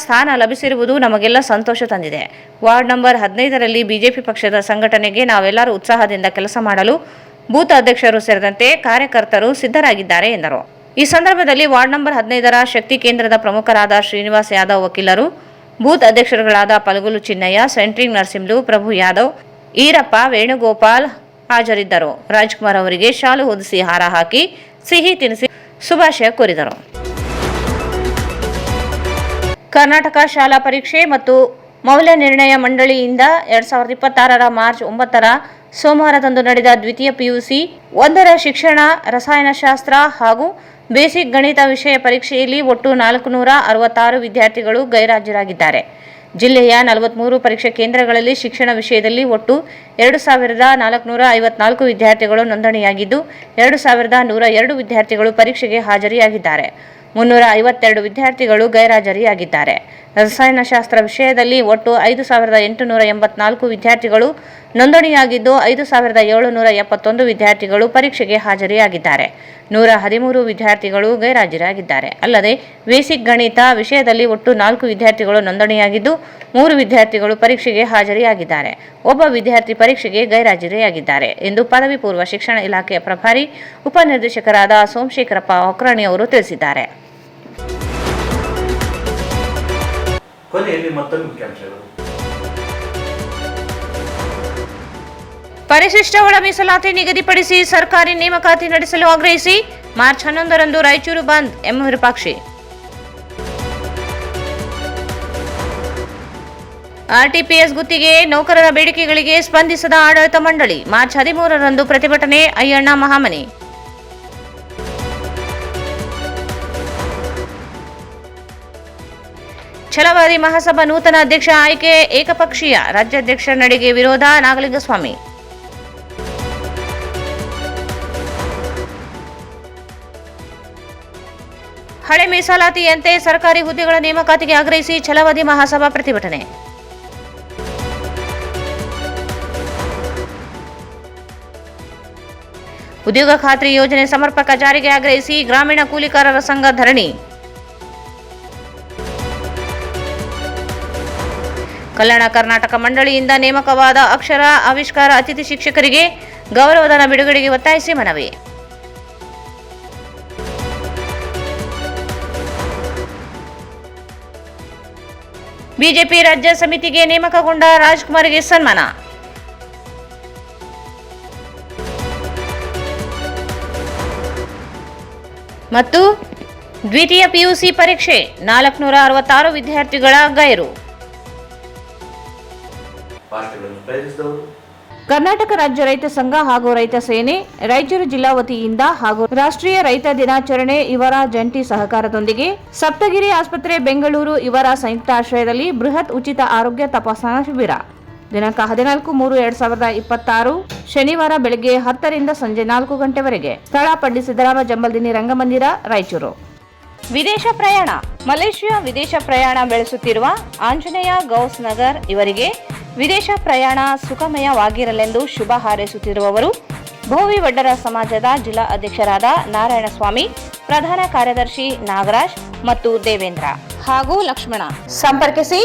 ಸ್ಥಾನ ಲಭಿಸಿರುವುದು ನಮಗೆಲ್ಲ ಸಂತೋಷ ತಂದಿದೆ. ವಾರ್ಡ್ ನಂಬರ್ 15ರಲ್ಲಿ ಬಿಜೆಪಿ ಪಕ್ಷದ ಸಂಘಟನೆಗೆ ನಾವೆಲ್ಲರೂ ಉತ್ಸಾಹದಿಂದ ಕೆಲಸ ಮಾಡಲು ಬೂತ್ ಅಧ್ಯಕ್ಷರು ಸೇರಿದಂತೆ ಕಾರ್ಯಕರ್ತರು ಸಿದ್ಧರಾಗಿದ್ದಾರೆ ಎಂದರು. ಈ ಸಂದರ್ಭದಲ್ಲಿ ವಾರ್ಡ್ ನಂಬರ್ 15ರ ಶಕ್ತಿ ಕೇಂದ್ರದ ಪ್ರಮುಖರಾದ ಶ್ರೀನಿವಾಸ್ ಯಾದವ್ ವಕೀಲರು, ಬೂತ್ ಅಧ್ಯಕ್ಷರುಗಳಾದ ಪಲ್ಗೋಲು ಚಿನ್ನಯ್ಯ, ಸೆಂಟ್ರಿಂಗ್ ನರಸಿಂಹಲು, ಪ್ರಭು ಯಾದವ್, ಈರಪ್ಪ, ವೇಣುಗೋಪಾಲ್ ಹಾಜರಿದ್ದರು. ರಾಜ್ಕುಮಾರ್ ಅವರಿಗೆ ಶಾಲು ಹೊದಿಸಿ ಹಾರ ಹಾಕಿ ಸಿಹಿ ತಿನಿಸಿ ಶುಭಾಶಯ ಕೋರಿದರು. ಕರ್ನಾಟಕ ಶಾಲಾ ಪರೀಕ್ಷೆ ಮತ್ತು ಮೌಲ್ಯ ನಿರ್ಣಯ ಮಂಡಳಿಯಿಂದ 2026ರ ಮಾರ್ಚ್ 9ರ ಸೋಮವಾರದಂದು ನಡೆದ ದ್ವಿತೀಯ ಪಿಯುಸಿ 1ರ ಶಿಕ್ಷಣ, ರಸಾಯನಶಾಸ್ತ್ರ ಹಾಗೂ ಬೇಸಿಕ್ ಗಣಿತ ವಿಷಯ ಪರೀಕ್ಷೆಯಲ್ಲಿ ಒಟ್ಟು 466 ವಿದ್ಯಾರ್ಥಿಗಳು ಗೈರಾಜರಾಗಿದ್ದಾರೆ. ಜಿಲ್ಲೆಯ 43 ಪರೀಕ್ಷಾ ಕೇಂದ್ರಗಳಲ್ಲಿ ಶಿಕ್ಷಣ ವಿಷಯದಲ್ಲಿ ಒಟ್ಟು 2,454 ವಿದ್ಯಾರ್ಥಿಗಳು ನೋಂದಣಿಯಾಗಿದ್ದು, 2,102 ವಿದ್ಯಾರ್ಥಿಗಳು ಪರೀಕ್ಷೆಗೆ ಹಾಜರಿಯಾಗಿದ್ದಾರೆ. 352 ವಿದ್ಯಾರ್ಥಿಗಳು ಗೈರಾಜರಿಯಾಗಿದ್ದಾರೆ. ರಸಾಯನಶಾಸ್ತ್ರ ವಿಷಯದಲ್ಲಿ ಒಟ್ಟು 5,884 ವಿದ್ಯಾರ್ಥಿಗಳು ನೋಂದಣಿಯಾಗಿದ್ದು, 5,771 ವಿದ್ಯಾರ್ಥಿಗಳು ಪರೀಕ್ಷೆಗೆ ಹಾಜರಿಯಾಗಿದ್ದಾರೆ. 113 ವಿದ್ಯಾರ್ಥಿಗಳು ಗೈರಾಜರಾಗಿದ್ದಾರೆ. ಅಲ್ಲದೆ ಬೇಸಿಕ್ ಗಣಿತ ವಿಷಯದಲ್ಲಿ ಒಟ್ಟು 4 ವಿದ್ಯಾರ್ಥಿಗಳು ನೋಂದಣಿಯಾಗಿದ್ದು, 3 ವಿದ್ಯಾರ್ಥಿಗಳು ಪರೀಕ್ಷೆಗೆ ಹಾಜರಿಯಾಗಿದ್ದಾರೆ. ಒಬ್ಬ ವಿದ್ಯಾರ್ಥಿ ಪರೀಕ್ಷೆಗೆ ಗೈರಾಜರಿಯಾಗಿದ್ದಾರೆ ಎಂದು ಪದವಿ ಪೂರ್ವ ಶಿಕ್ಷಣ ಇಲಾಖೆಯ ಪ್ರಭಾರಿ ಉಪನಿರ್ದೇಶಕರಾದ ಸೋಮಶೇಖರಪ್ಪ ಹೊಕ್ರಾಣಿ ಅವರು ತಿಳಿಸಿದ್ದಾರೆ. ಕೊನೆಯಲ್ಲಿ ಮತ್ತೊಂದು ಮುಖ್ಯಾಂಶಗಳು. ಪರಿಶಿಷ್ಟ ಒಳ ಮೀಸಲಾತಿ ನಿಗದಿಪಡಿಸಿ ಸರ್ಕಾರಿ ನೇಮಕಾತಿ ನಡೆಸಲು ಆಗ್ರಹಿಸಿ ಮಾರ್ಚ್ 11ರಂದು ರಾಯಚೂರು ಬಂದ್. ಎಂ ವಿರೂಪಾಕ್ಷಿ. ಆರ್ಟಿಪಿಎಸ್ ಗುತ್ತಿಗೆ ನೌಕರರ ಬೇಡಿಕೆಗಳಿಗೆ ಸ್ಪಂದಿಸದ ಆಡಳಿತ ಮಂಡಳಿ. ಮಾರ್ಚ್ 13ರಂದು ಪ್ರತಿಭಟನೆ. ಅಯ್ಯಣ್ಣ ಮಹಾಮನಿ. ಛಲವಾದಿ ಮಹಾಸಭಾ ನೂತನ ಅಧ್ಯಕ್ಷ ಆಯ್ಕೆ ಏಕಪಕ್ಷೀಯ. ರಾಜ್ಯಾಧ್ಯಕ್ಷ ನಡೆಗೆ ವಿರೋಧ. ನಾಗಲಿಂಗಸ್ವಾಮಿ. ಹಳೆ ಮೀಸಲಾತಿಯಂತೆ ಸರ್ಕಾರಿ ಹುದ್ದೆಗಳ ನೇಮಕಾತಿಗೆ ಆಗ್ರಹಿಸಿ ಛಲವಾದಿ ಮಹಾಸಭಾ ಪ್ರತಿಭಟನೆ. ಉದ್ಯೋಗ ಖಾತ್ರಿ ಯೋಜನೆ ಸಮರ್ಪಕ ಜಾರಿಗೆ ಆಗ್ರಹಿಸಿ ಗ್ರಾಮೀಣ ಕೂಲಿಕಾರರ ಸಂಘ ಧರಣಿ. ಕಲ್ಯಾಣ ಕರ್ನಾಟಕ ಮಂಡಳಿಯಿಂದ ನೇಮಕವಾದ ಅಕ್ಷರ ಆವಿಷ್ಕಾರ ಅತಿಥಿ ಶಿಕ್ಷಕರಿಗೆ ಗೌರವಧನ ಬಿಡುಗಡೆಗೆ ಒತ್ತಾಯಿಸಿ ಮನವಿ. ಬಿಜೆಪಿ ರಾಜ್ಯ ಸಮಿತಿಗೆ ನೇಮಕಗೊಂಡ ರಾಜ್ಕುಮಾರ್ಗೆ ಸನ್ಮಾನ. ಮತ್ತು ದ್ವಿತೀಯ ಪಿಯುಸಿ ಪರೀಕ್ಷೆ 466 ವಿದ್ಯಾರ್ಥಿಗಳ ಗೈರು. ಪಾಠಗಳನ್ನು ಪ್ರಯತ್ನಿಸಿದವರು ಕರ್ನಾಟಕ ರಾಜ್ಯ ರೈತ ಸಂಘ ಹಾಗೂ ರೈತ ಸೇನೆ ರಾಯಚೂರು ಜಿಲ್ಲಾ ವತಿಯಿಂದ ಹಾಗೂ ರಾಷ್ಟ್ರೀಯ ರೈತ ದಿನಾಚರಣೆ ಇವರ ಜಂಟಿ ಸಹಕಾರದೊಂದಿಗೆ ಸಪ್ತಗಿರಿ ಆಸ್ಪತ್ರೆ ಬೆಂಗಳೂರು ಇವರ ಸಂಯುಕ್ತ ಆಶ್ರಯದಲ್ಲಿ ಬೃಹತ್ ಉಚಿತ ಆರೋಗ್ಯ ತಪಾಸಣಾ ಶಿಬಿರ ದಿನಾಂಕ 14/3/2026 ಶನಿವಾರ ಬೆಳಗ್ಗೆ 10 ರಿಂದ ಸಂಜೆ 4 ಗಂಟೆವರೆಗೆ. ಸ್ಥಳ ಪಂಡಿತ್ ಸಿದ್ದರಾಮ ಜಂಬಲ್ದಿನ್ನಿ ರಂಗಮಂದಿರ, ರಾಯಚೂರು. ವಿದೇಶ ಪ್ರಯಾಣ. ಮಲೇಷಿಯಾ ವಿದೇಶ ಪ್ರಯಾಣ ಬೆಳೆಸುತ್ತಿರುವ ಆಂಜನೇಯ ಗೌಸ್ ನಗರ್ ಇವರಿಗೆ ವಿದೇಶ ಪ್ರಯಾಣ ಸುಖಮಯವಾಗಿರಲೆಂದು ಶುಭ ಹಾರೈಸುತ್ತಿರುವವರು ಭೋವಿ ವಡ್ಡರ ಸಮಾಜದ ಜಿಲ್ಲಾ ಅಧ್ಯಕ್ಷರಾದ ನಾರಾಯಣಸ್ವಾಮಿ, ಪ್ರಧಾನ ಕಾರ್ಯದರ್ಶಿ ನಾಗರಾಜ್ ಮತ್ತು ದೇವೇಂದ್ರ ಹಾಗೂ ಲಕ್ಷ್ಮಣ. ಸಂಪರ್ಕಿಸಿ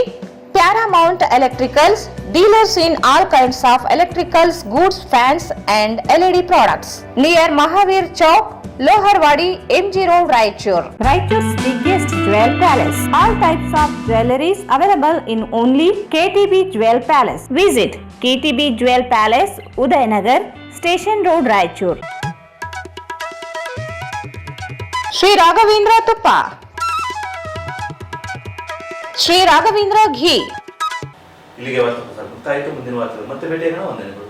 Paramount electricals, dealers in all kinds of electricals goods, fans and LED products, near Mahavir Chowk, Loharwadi, MG Road, Raichur. Raichur's biggest jewel palace. All types of jewelries available in only KTB Jewel Palace. Visit KTB Jewel Palace, Udayanagar, Station Road, Raichur. Sri Raghavendra Tuppa, Sri Raghavendra Ghee. ಇಲ್ಲಿಗೆ ವಾರ್ತೆ ಮುಕ್ತಾಯಿತು. ಮುಂದಿನ ವಾರ್ತೆ ಮತ್ತೆ ಭೇಟಿಯಾಗೋಣ. ವಂದನೆಗಳು.